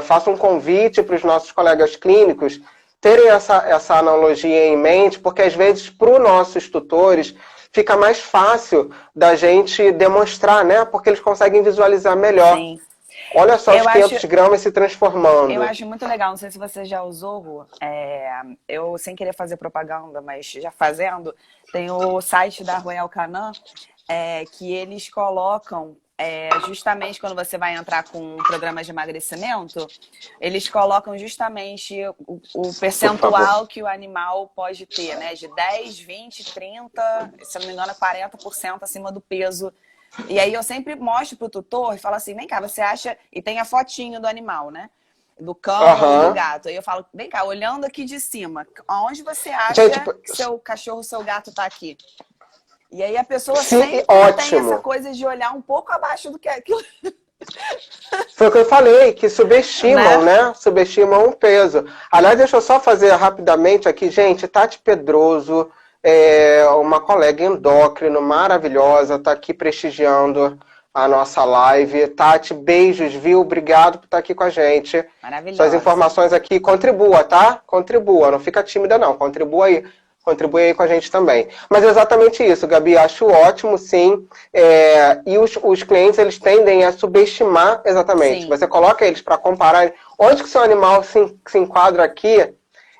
faço um convite para os nossos colegas clínicos terem essa analogia em mente, porque, às vezes, para os nossos tutores, fica mais fácil da gente demonstrar, né? Porque eles conseguem visualizar melhor. Sim. Olha só os 500 gramas se transformando. Eu acho muito legal, não sei se você já usou, Rô, eu sem querer fazer propaganda, mas já fazendo, tem o site da Royal Canin, que eles colocam, justamente quando você vai entrar com programas de emagrecimento, eles colocam justamente o percentual que o animal pode ter, né? De 10, 20, 30, se não me engano, 40% acima do peso. E aí eu sempre mostro pro tutor e falo assim, vem cá, você acha... E tem a fotinho do animal, né? Do cão ou do gato. Aí eu falo, vem cá, olhando aqui de cima, aonde você acha que seu cachorro, seu gato tá aqui? E aí a pessoa sempre tem essa coisa de olhar um pouco abaixo do que aquilo. Foi o que eu falei, que subestimam, né? Subestimam o peso. Aliás, deixa eu só fazer rapidamente aqui, gente, Tati Pedroso... uma colega endócrino maravilhosa, está aqui prestigiando a nossa live. Tati, beijos, viu? Obrigado por estar aqui com a gente. Maravilhosa. Suas informações aqui, contribua, tá? Contribua, não fica tímida não, contribua aí. Contribui aí com a gente também. Mas é exatamente isso, Gabi, acho ótimo, sim. E os clientes, eles tendem a subestimar exatamente. Sim. Você coloca eles para comparar onde que o seu animal se enquadra aqui,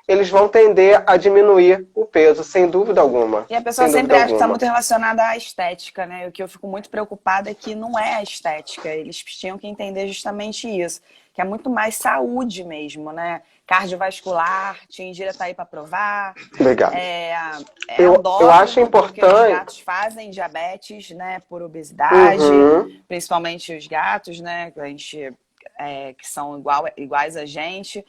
eles vão tender a diminuir o peso, sem dúvida alguma. E a pessoa sempre acha que está muito relacionada à estética, né? O que eu fico muito preocupada é que não é a estética. Eles tinham que entender justamente isso. Que é muito mais saúde mesmo, né? Cardiovascular, Tia Indira está aí para provar. Legal. Eu acho importante... Porque os gatos fazem diabetes, né? Por obesidade. Principalmente os gatos, né? A gente, que são iguais a gente.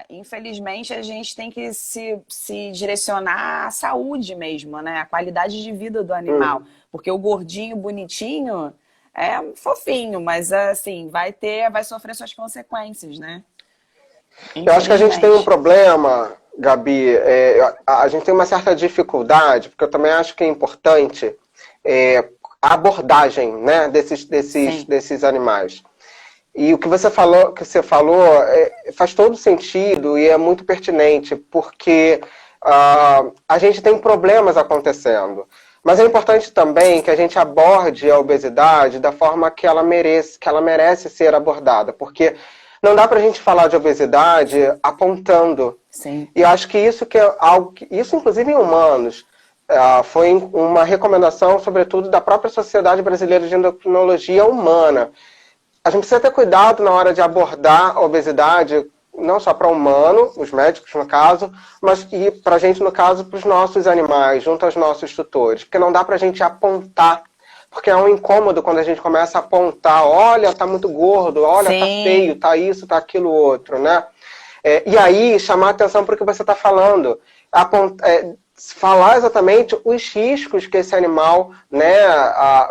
Infelizmente a gente tem que se direcionar à saúde mesmo, né? A qualidade de vida do animal. Porque o gordinho, bonitinho, é fofinho, mas assim, vai sofrer suas consequências, né? Eu acho que a gente tem um problema, Gabi, a gente tem uma certa dificuldade, porque eu também acho que é importante a abordagem, né, desses animais. E o que você falou faz todo sentido e é muito pertinente, porque a gente tem problemas acontecendo. Mas é importante também que a gente aborde a obesidade da forma que ela merece ser abordada, porque não dá para a gente falar de obesidade apontando. Sim. E eu acho que isso que é algo, isso inclusive em humanos, foi uma recomendação, sobretudo, da própria Sociedade Brasileira de Endocrinologia Humana. A gente precisa ter cuidado na hora de abordar a obesidade, não só para o humano, os médicos no caso, mas e para a gente, no caso, para os nossos animais, junto aos nossos tutores. Porque não dá para a gente apontar, porque é um incômodo quando a gente começa a apontar, olha, tá muito gordo, olha, Sim. tá feio, tá isso, tá aquilo outro, né? E aí, chamar atenção para o que você está falando. Falar exatamente os riscos que esse animal, né,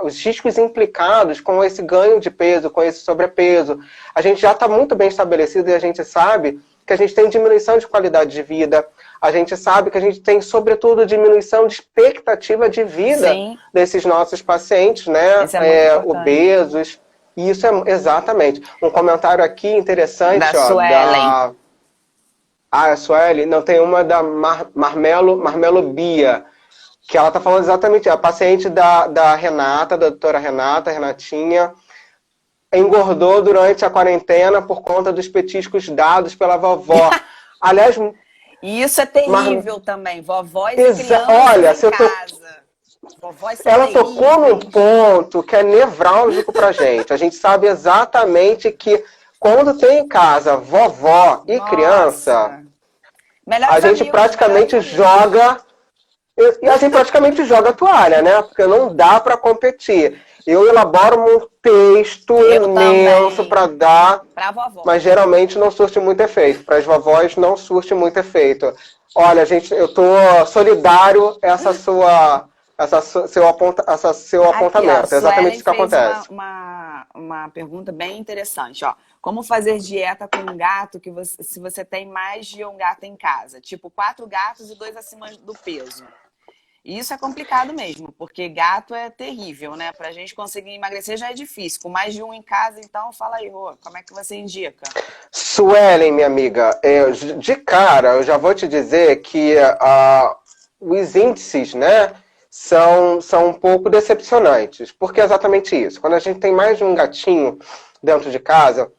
os riscos implicados com esse ganho de peso, com esse sobrepeso. A gente já está muito bem estabelecido e a gente sabe que a gente tem diminuição de qualidade de vida, a gente sabe que a gente tem, sobretudo, diminuição de expectativa de vida Sim. desses nossos pacientes, né, Isso é muito obesos. E isso é exatamente. Um comentário aqui interessante, da Suelen. A Sueli, não, tem uma da Marmelo Bia, que ela está falando exatamente, a paciente da Renata, da doutora Renata, Renatinha, engordou durante a quarentena por conta dos petiscos dados pela vovó. Aliás... Isso é terrível também, vovós e crianças olha, em casa. Ela tocou num ponto que é nevrálgico pra gente. A gente sabe exatamente que quando tem em casa vovó e criança, a gente praticamente joga... E a gente praticamente joga a toalha, né? Porque não dá para competir. Eu elaboro um texto imenso para dar, pra vovó, mas geralmente não surte muito efeito. Para as vovós não surte muito efeito. Olha, gente, eu tô solidário essa seu apontamento. Aqui, ó, É exatamente isso que acontece. Uma pergunta bem interessante, ó. Como fazer dieta com um gato se você tem mais de um gato em casa? Tipo, 4 gatos e 2 acima do peso. Isso é complicado mesmo, porque gato é terrível, né? Pra gente conseguir emagrecer já é difícil. Com mais de um em casa, então, fala aí, Rô, como é que você indica? Suelen, minha amiga, de cara, eu já vou te dizer que os índices, né, são um pouco decepcionantes. Porque é exatamente isso. Quando a gente tem mais de um gatinho dentro de casa,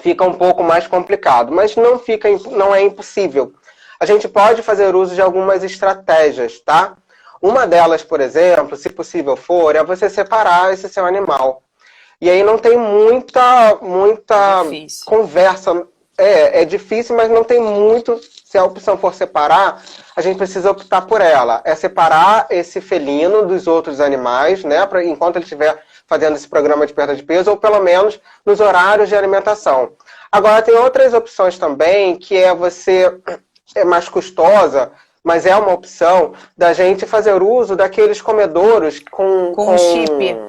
fica um pouco mais complicado. Mas não é impossível. A gente pode fazer uso de algumas estratégias, tá? Uma delas, por exemplo, se possível for, é você separar esse seu animal. E aí não tem muita conversa. É difícil, mas não tem muito. Se a opção for separar, a gente precisa optar por ela. É separar esse felino dos outros animais, né? Enquanto ele estiver fazendo esse programa de perda de peso, ou pelo menos nos horários de alimentação. Agora, tem outras opções também, que é mais custosa, mas é uma opção da gente fazer uso daqueles comedouros com chip.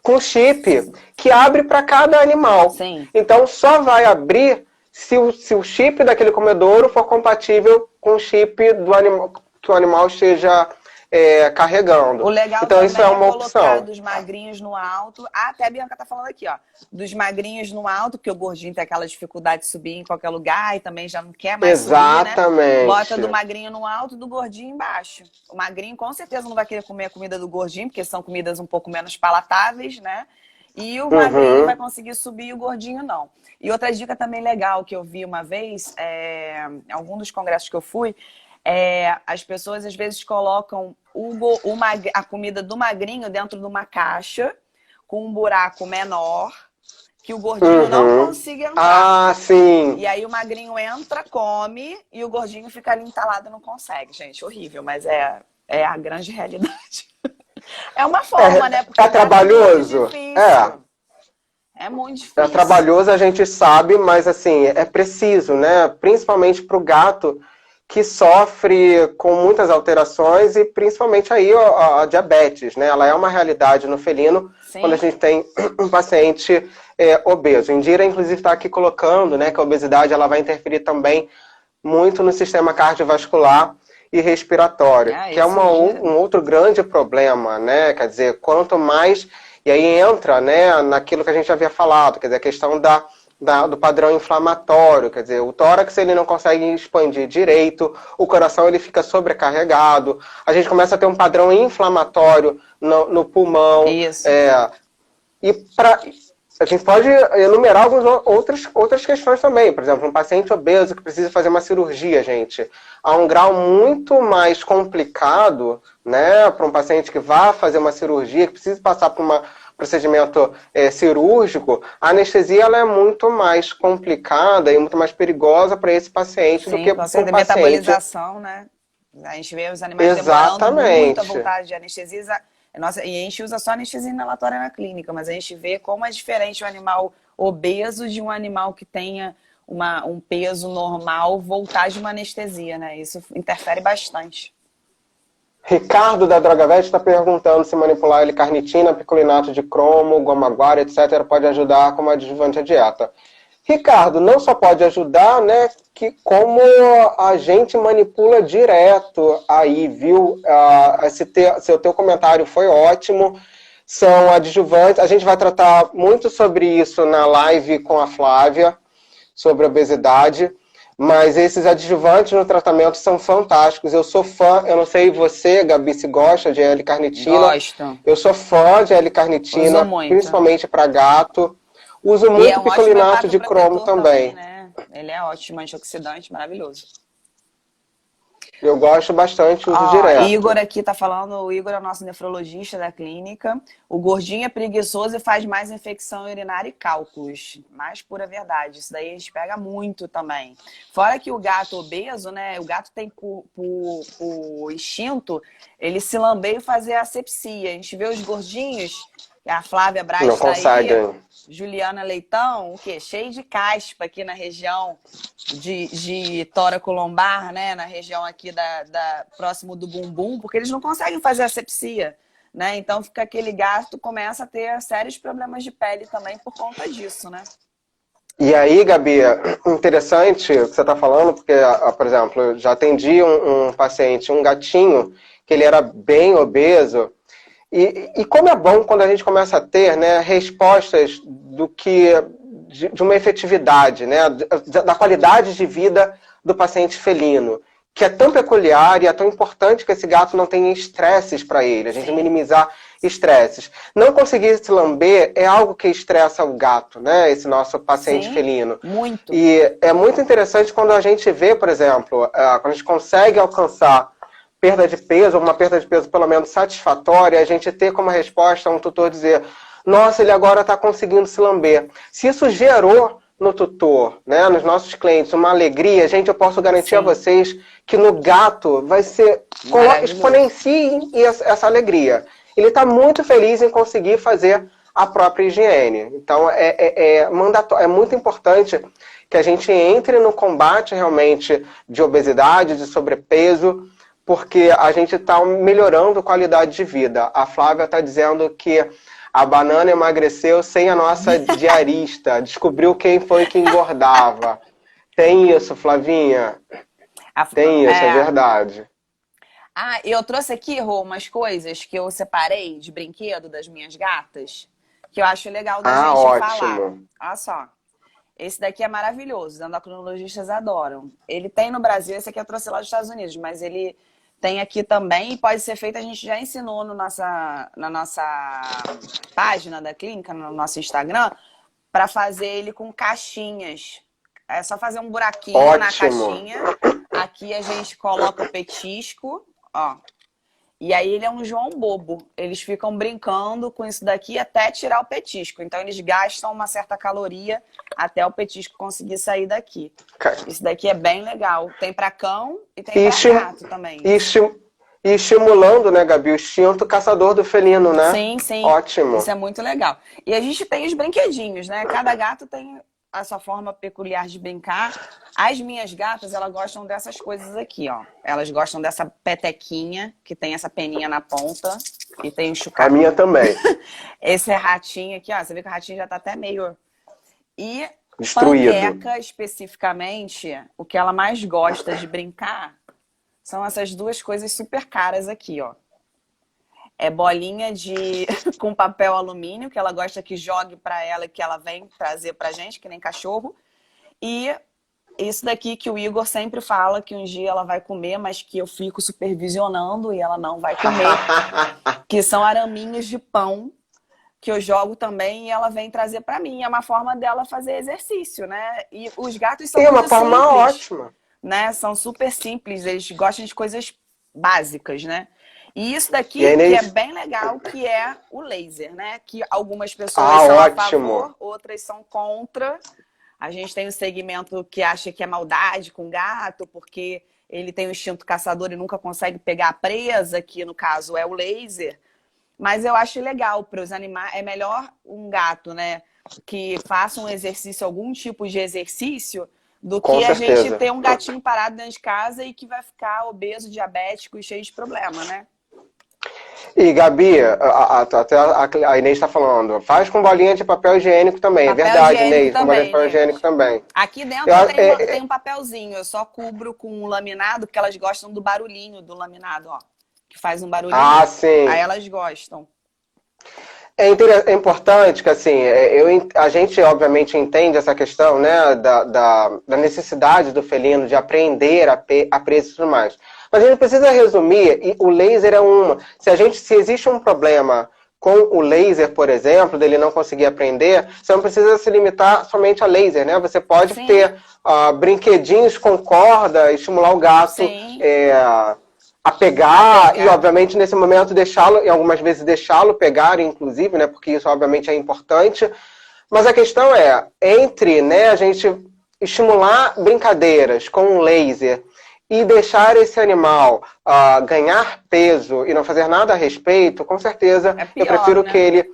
Com chip, que abre para cada animal. Sim. Então, só vai abrir se o chip daquele comedouro for compatível com o chip do animal, que o animal esteja carregando. O legal então, isso é uma colocar opção. dos magrinhos no alto. Até a Bianca tá falando aqui, ó. Dos magrinhos no alto, porque o gordinho tem aquela dificuldade de subir em qualquer lugar e também já não quer mais Exatamente. subir, né? Bota do magrinho no alto e do gordinho embaixo. O magrinho com certeza não vai querer comer a comida do gordinho, porque são comidas um pouco menos palatáveis, né? E o magrinho vai conseguir subir e o gordinho não. E outra dica também legal que eu vi uma vez, em algum dos congressos que eu fui, as pessoas às vezes colocam a comida do magrinho dentro de uma caixa com um buraco menor que o gordinho não consiga entrar. Ah, sim. E aí o magrinho entra, come e o gordinho fica ali entalado e não consegue. Gente, horrível, mas é a grande realidade. É uma forma, né? Porque é trabalhoso. É muito difícil. É trabalhoso, a gente sabe, mas assim, é preciso, né? Principalmente para o gato que sofre com muitas alterações e principalmente aí a diabetes, né? Ela é uma realidade no felino. Sim. Quando a gente tem um paciente obeso. Indira, inclusive, está aqui colocando, né, que a obesidade ela vai interferir também muito no sistema cardiovascular e respiratório, que é um outro grande problema, né? Quer dizer, quanto mais E aí entra, né, naquilo que a gente já havia falado, quer dizer, a questão do padrão inflamatório, quer dizer, o tórax ele não consegue expandir direito, o coração ele fica sobrecarregado, a gente começa a ter um padrão inflamatório no pulmão. Isso. E a gente pode enumerar outras questões também. Por exemplo, um paciente obeso que precisa fazer uma cirurgia, gente, a um grau muito mais complicado, né, para um paciente que vá fazer uma cirurgia, que precisa passar por um procedimento cirúrgico, a anestesia ela é muito mais complicada e muito mais perigosa para esse paciente do que para um paciente... metabolização, né? A gente vê os animais demorando muito a voltar de anestesia. Nossa, e a gente usa só anestesia inalatória na clínica, mas a gente vê como é diferente o animal obeso de um animal que tenha um peso normal voltar de uma anestesia, né? Isso interfere bastante. Ricardo da Drogavet está perguntando se manipular L-carnitina, picolinato de cromo, goma-guara, etc. pode ajudar como adjuvante à dieta. Ricardo, não só pode ajudar, né, que como a gente manipula direto aí, viu? Seu teu comentário foi ótimo, são adjuvantes, a gente vai tratar muito sobre isso na live com a Flávia, sobre obesidade, mas esses adjuvantes no tratamento são fantásticos, eu sou fã, eu não sei você, Gabi, se gosta de L-carnitina. Gosto. Eu sou fã de L-carnitina, principalmente para gato. Uso muito picolinato de cromo também. Né? Ele é ótimo, antioxidante, maravilhoso. Eu gosto bastante, uso direto. Igor aqui tá falando, o Igor é o nosso nefrologista da clínica. O gordinho é preguiçoso e faz mais infecção urinária e cálculos. Mais pura verdade. Isso daí a gente pega muito também. Fora que o gato obeso, né? O gato tem por instinto, ele se lamber e fazer asepsia. A gente vê os gordinhos, a Flávia Braz não conseguem. Juliana Leitão, o quê? Cheio de caspa aqui na região de tóraco-lombar, né? Na região aqui próximo do bumbum, porque eles não conseguem fazer asepsia, né? Então fica aquele gato, começa a ter sérios problemas de pele também por conta disso, né? E aí, Gabi, interessante o que você está falando, porque, por exemplo, eu já atendi um paciente, um gatinho, que ele era bem obeso. E como é bom quando a gente começa a ter, né, respostas de uma efetividade, né, da qualidade de vida do paciente felino, que é tão peculiar e é tão importante que esse gato não tenha estresses para ele, a gente minimizar estresses. Não conseguir se lamber é algo que estressa o gato, né, esse nosso paciente felino. Muito. E é muito interessante quando a gente vê, por exemplo, quando a gente consegue alcançar perda de peso, ou uma perda de peso pelo menos satisfatória, a gente ter como resposta um tutor dizer, nossa, ele agora está conseguindo se lamber. Se isso gerou no tutor, né, nos nossos clientes, uma alegria, gente, eu posso garantir a vocês que no gato vai ser, exponencie essa alegria. Ele está muito feliz em conseguir fazer a própria higiene. Então, é muito importante que a gente entre no combate realmente de obesidade, de sobrepeso, porque a gente está melhorando a qualidade de vida. A Flávia está dizendo que a banana emagreceu sem a nossa diarista, descobriu quem foi que engordava. Tem isso, Flavinha? Tem isso, é verdade. Eu trouxe aqui, Rô, umas coisas que eu separei de brinquedo das minhas gatas, que eu acho legal da gente falar. Olha só. Esse daqui é maravilhoso, os endocrinologistas adoram. Ele tem no Brasil, esse aqui eu trouxe lá dos Estados Unidos, mas ele tem aqui também e pode ser feito, a gente já ensinou na nossa página da clínica, no nosso Instagram, para fazer ele com caixinhas. É só fazer um buraquinho na caixinha. Aqui a gente coloca o petisco, ó. E aí ele é um João Bobo. Eles ficam brincando com isso daqui até tirar o petisco. Então eles gastam uma certa caloria até o petisco conseguir sair daqui. Isso daqui é bem legal. Tem para cão e tem para gato também. E estimulando, né, Gabi, o instinto caçador do felino, né? Sim, sim. Ótimo. Isso é muito legal. E a gente tem os brinquedinhos, né? Cada gato tem a sua forma peculiar de brincar. As minhas gatas, elas gostam dessas coisas aqui, ó. Elas gostam dessa petequinha, que tem essa peninha na ponta. E tem o chucacu. A minha também. Esse ratinho aqui, ó. Você vê que o ratinho já tá até meio... E destruído. Panqueca, especificamente, o que ela mais gosta de brincar são essas duas coisas super caras aqui, ó. É bolinha de com papel alumínio, que ela gosta que jogue para ela, que ela vem trazer pra gente, que nem cachorro. E isso daqui que o Igor sempre fala que um dia ela vai comer, mas que eu fico supervisionando e ela não vai comer, que são araminhos de pão, que eu jogo também e ela vem trazer para mim. É uma forma dela fazer exercício, né? E os gatos são É uma muito forma simples, ótima. né? São super simples, eles gostam de coisas básicas, né? E isso E a daqui que é Inês... bem legal, que é o laser, né? Que algumas pessoas Ah, são a ótimo. favor, outras são contra. A gente tem um segmento que acha que é maldade com gato, porque ele tem o instinto caçador e nunca consegue pegar a presa, que no caso é o laser. Mas eu acho legal para os animais. É melhor um gato, né, que faça um exercício, algum tipo de exercício, do Com que a gente certeza. ter um gatinho parado dentro de casa e que vai ficar obeso, diabético e cheio de problema, né? E, Gabi, até a Inês está falando, faz com bolinha de papel higiênico também. É Papel verdade, higiênico Inês, com bolinha de papel também. higiênico também. Aqui Eu, dentro tem um papelzinho, eu só cubro com um laminado, porque elas gostam do barulhinho do laminado, ó. Que faz um barulhinho. Aí sim. elas gostam. É importante que, assim, a gente, obviamente, entende essa questão, né, da necessidade do felino de aprender a preço e tudo mais. Mas a gente precisa resumir, e o laser é uma. Se existe um problema com o laser, por exemplo, dele não conseguir aprender, você não precisa se limitar somente a laser, né? Você pode Sim. ter brinquedinhos com corda, estimular o gato a pegar e, obviamente, nesse momento deixá-lo, e algumas vezes deixá-lo pegar, inclusive, né? Porque isso, obviamente, é importante. Mas a questão é, entre, né, a gente estimular brincadeiras com um laser e deixar esse animal ganhar peso e não fazer nada a respeito, com certeza pior, eu prefiro, né? que ele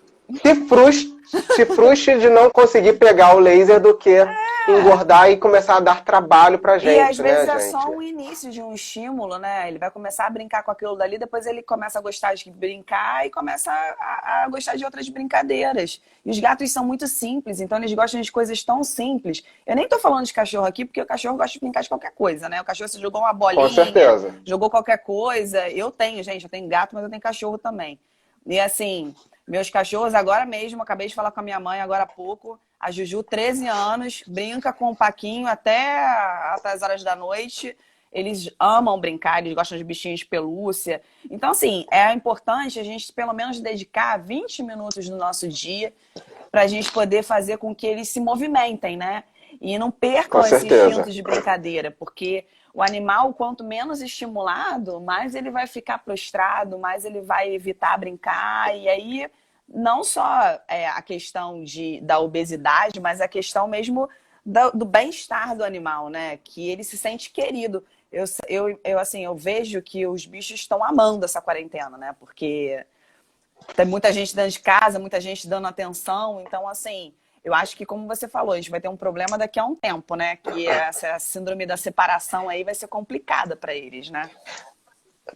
se frustre de não conseguir pegar o laser do que engordar e começar a dar trabalho pra gente, E às vezes né, é gente? só um início de um estímulo, né? Ele vai começar a brincar com aquilo dali, depois ele começa a gostar de brincar e começa a gostar de outras brincadeiras. E os gatos são muito simples, então eles gostam de coisas tão simples. Eu nem tô falando de cachorro aqui, porque o cachorro gosta de brincar de qualquer coisa, né? O cachorro, você jogou uma Com bolinha, certeza. jogou qualquer coisa. Eu tenho gato, mas eu tenho cachorro também. E assim, meus cachorros agora mesmo, acabei de falar com a minha mãe agora há pouco, a Juju, 13 anos, brinca com o Paquinho até as horas da noite. Eles amam brincar, eles gostam de bichinhos de pelúcia. Então, assim, é importante a gente pelo menos dedicar 20 minutos do nosso dia para a gente poder fazer com que eles se movimentem, né? E não percam esse instinto de brincadeira, porque o animal, quanto menos estimulado, mais ele vai ficar prostrado, mais ele vai evitar brincar. E aí, não só a questão da obesidade, mas a questão mesmo do bem-estar do animal, né? Que ele se sente querido. Eu vejo que os bichos estão amando essa quarentena, né? Porque tem muita gente dentro de casa, muita gente dando atenção. Então, assim, eu acho que, como você falou, a gente vai ter um problema daqui a um tempo, né? Que essa síndrome da separação aí vai ser complicada para eles, né?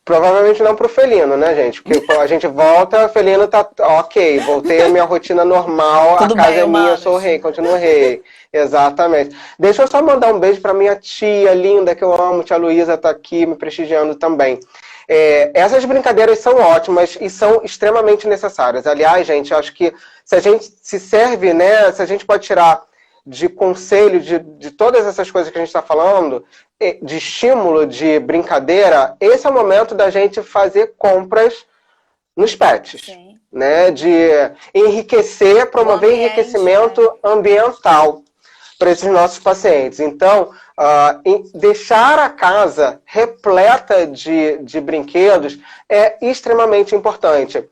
Provavelmente não pro felino, né, gente? Porque a gente volta, o felino tá ok, voltei à minha rotina normal, Tudo a casa bem, é minha, eu sou o humanos. rei, continuo rei. Exatamente. Deixa eu só mandar um beijo pra minha tia linda, que eu amo, tia Luísa tá aqui me prestigiando também. Essas brincadeiras são ótimas e são extremamente necessárias. Aliás, gente, acho que se a gente se serve, né, se a gente pode tirar de conselho de todas essas coisas que a gente está falando, de estímulo, de brincadeira, esse é o momento da gente fazer compras nos pets. Sim. Né? De enriquecer, promover enriquecimento ambiental para esses nossos pacientes. Então, deixar a casa repleta de brinquedos é extremamente importante.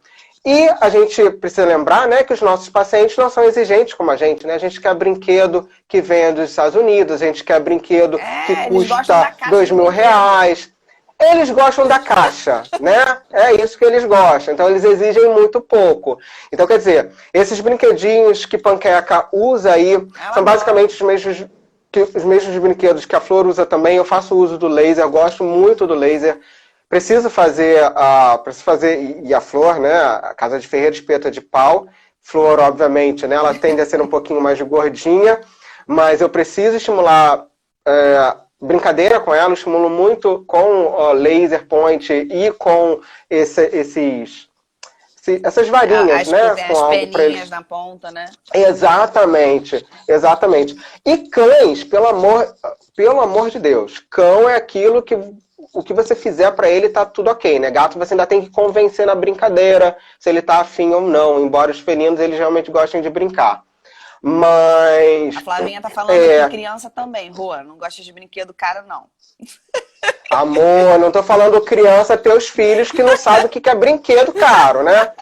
E a gente precisa lembrar, né, que os nossos pacientes não são exigentes como a gente, né? A gente quer brinquedo que venha dos Estados Unidos, a gente quer brinquedo que custa R$2.000. Eles gostam da caixa, né? É isso que eles gostam. Então, eles exigem muito pouco. Então, quer dizer, esses brinquedinhos que Panqueca usa aí são basicamente os mesmos brinquedos que a Flor usa também. Eu faço uso do laser, gosto muito do laser. Preciso fazer, e a Flor, né, a Casa de Ferreira Espeta de Pau, Flor, obviamente, né, ela tende a ser um pouquinho mais gordinha, mas eu preciso estimular brincadeira com ela, eu estimulo muito com laser point e com esses essas varinhas, né? Tem Com as algo para peninhas eles. na ponta, né? Exatamente, exatamente. E cães, pelo amor de Deus, cão é aquilo que o que você fizer para ele tá tudo ok, né? Gato você ainda tem que convencer na brincadeira se ele tá afim ou não, embora os felinos eles realmente gostem de brincar. Mas A Flavinha tá falando que criança também, Rua, não gosta de brinquedo caro, não. Amor, não tô falando criança, teus filhos que não sabem o que é brinquedo caro, né?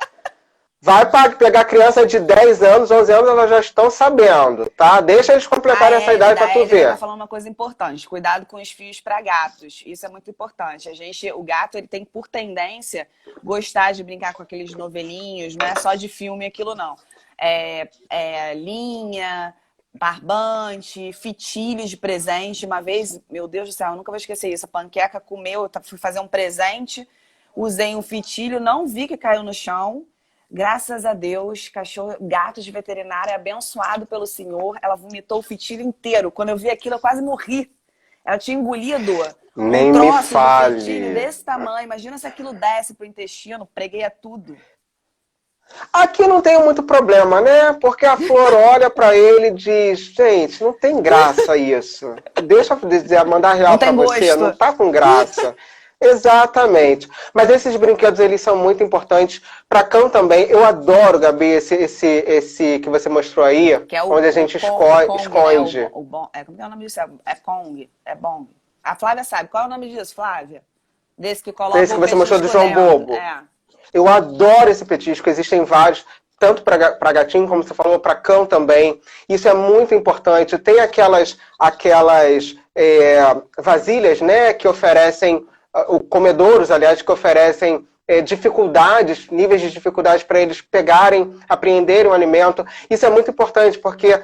Vai pegar criança de 10 anos, 11 anos, elas já estão sabendo, tá? Deixa eles completarem essa idade pra tu ver. Tá falando uma coisa importante, cuidado com os fios para gatos, isso é muito importante. O gato, ele tem por tendência gostar de brincar com aqueles novelinhos, não é só de filme aquilo não. Linha, barbante, fitilhos de presente. Uma vez, meu Deus do céu, eu nunca vou esquecer isso, a Panqueca comeu, eu fui fazer um presente, usei um fitilho, não vi que caiu no chão. Graças a Deus, gato de veterinária, abençoado pelo Senhor, ela vomitou o fitilho inteiro. Quando eu vi aquilo, eu quase morri. Ela tinha engolido Nem um me troço fale. de fitilho desse tamanho. Imagina se aquilo desce pro intestino, preguei tudo. Aqui não tem muito problema, né? Porque a Flor olha pra ele e diz, gente, não tem graça isso. Deixa eu mandar real pra você, não tá com graça. Exatamente. Mas esses brinquedos, eles são muito importantes para cão também. Eu adoro, Gabi, esse que você mostrou aí, que é onde a gente esconde. Né? Como é o nome disso? É Kong, é Bong. A Flávia sabe. Qual é o nome disso, Flávia? Desse que coloca esse que você mostrou do João Bobo. Eu adoro esse petisco, existem vários, tanto para gatinho, como você falou, para cão também. Isso é muito importante. Tem aquelas vasilhas, né, que oferecem, comedouros, aliás, que oferecem dificuldades, níveis de dificuldade para eles pegarem, apreenderem o alimento. Isso é muito importante, porque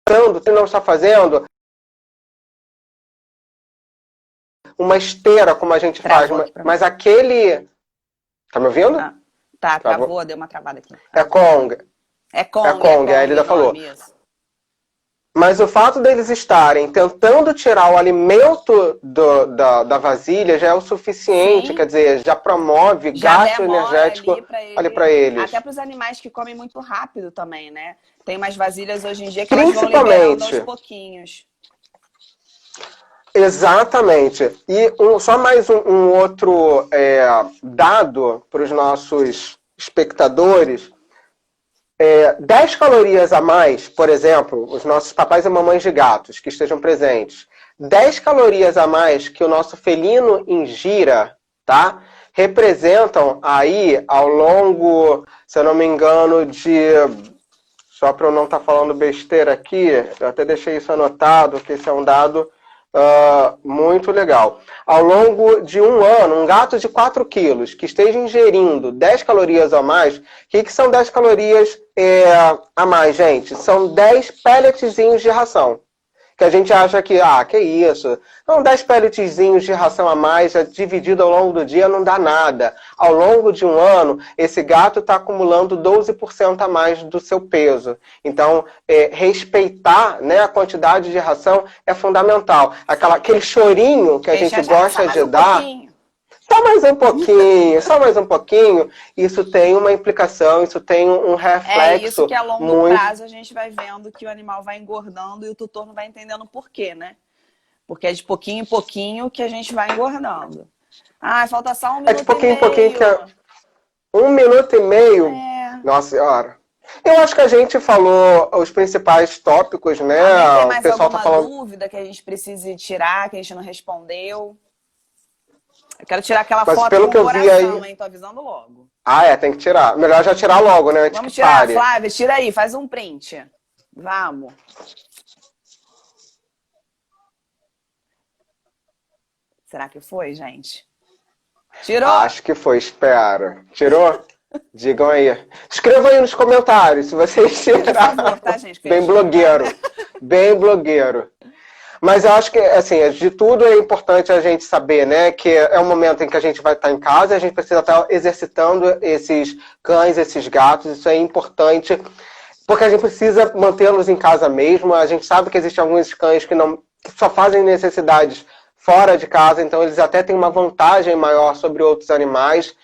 se não está fazendo uma esteira, como a gente faz, mas aquele... Tá me ouvindo? Travou, deu uma travada aqui. É Kong. É Kong, a Elida falou. Mas o fato deles estarem tentando tirar o alimento da vasilha já é o suficiente, sim. Quer dizer, já promove gasto energético ali para eles. Até para os animais que comem muito rápido também, né? Tem umas vasilhas hoje em dia que elas vão liberando aos pouquinhos. Exatamente. E só mais um outro dado para os nossos espectadores. 10 calorias a mais, por exemplo, os nossos papais e mamães de gatos que estejam presentes, 10 calorias a mais que o nosso felino ingira, tá? Representam aí, ao longo, se eu não me engano, só para eu não estar falando besteira aqui, eu até deixei isso anotado, que esse é um dado muito legal. Ao longo de um ano, um gato de 4 quilos que esteja ingerindo 10 calorias a mais, o que são 10 calorias a mais, gente? São 10 pelletzinhos de ração. Que a gente acha que isso? Não, 10 pelletzinhos de ração a mais, dividido ao longo do dia, não dá nada. Ao longo de um ano, esse gato está acumulando 12% a mais do seu peso. Então, respeitar, né, a quantidade de ração é fundamental. Aquele chorinho que a gente gosta de dar... Só mais um pouquinho, isso tem uma implicação, isso tem um reflexo. É isso que a longo prazo a gente vai vendo que o animal vai engordando e o tutor não vai entendendo por quê, né? Porque é de pouquinho em pouquinho que a gente vai engordando. Falta só 1 minuto e meio. É de pouquinho em pouquinho que é 1 minuto e meio? Nossa Senhora. Eu acho que a gente falou os principais tópicos, né? Tem mais alguma dúvida que a gente precise tirar, que a gente não respondeu? Eu quero tirar aquela foto pelo com o coração, hein? Tô avisando logo. Tem que tirar. Melhor já tirar logo, né? Vamos tirar, Flávia. Tira aí, faz um print. Vamos. Será que foi, gente? Tirou? Acho que foi, espera. Tirou? Digam aí. Escrevam aí nos comentários se vocês tiraram. Por favor, tá, gente? Bem blogueiro. Bem blogueiro. Mas eu acho que, assim, de tudo é importante a gente saber, né, que é um momento em que a gente vai estar em casa e a gente precisa estar exercitando esses cães, esses gatos, isso é importante, porque a gente precisa mantê-los em casa mesmo. A gente sabe que existem alguns cães que só fazem necessidades fora de casa, então eles até têm uma vantagem maior sobre outros animais.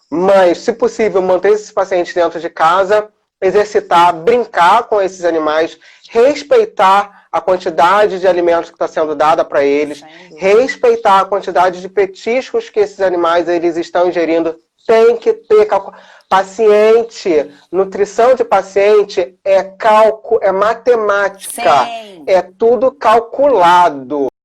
Mas, se possível, manter esses pacientes dentro de casa, exercitar, brincar com esses animais, respeitar a quantidade de alimentos que está sendo dada para eles, respeitar a quantidade de petiscos que esses animais eles estão ingerindo. Tem que ter paciente, nutrição de paciente é cálculo, é matemática, Sim. é tudo calculado.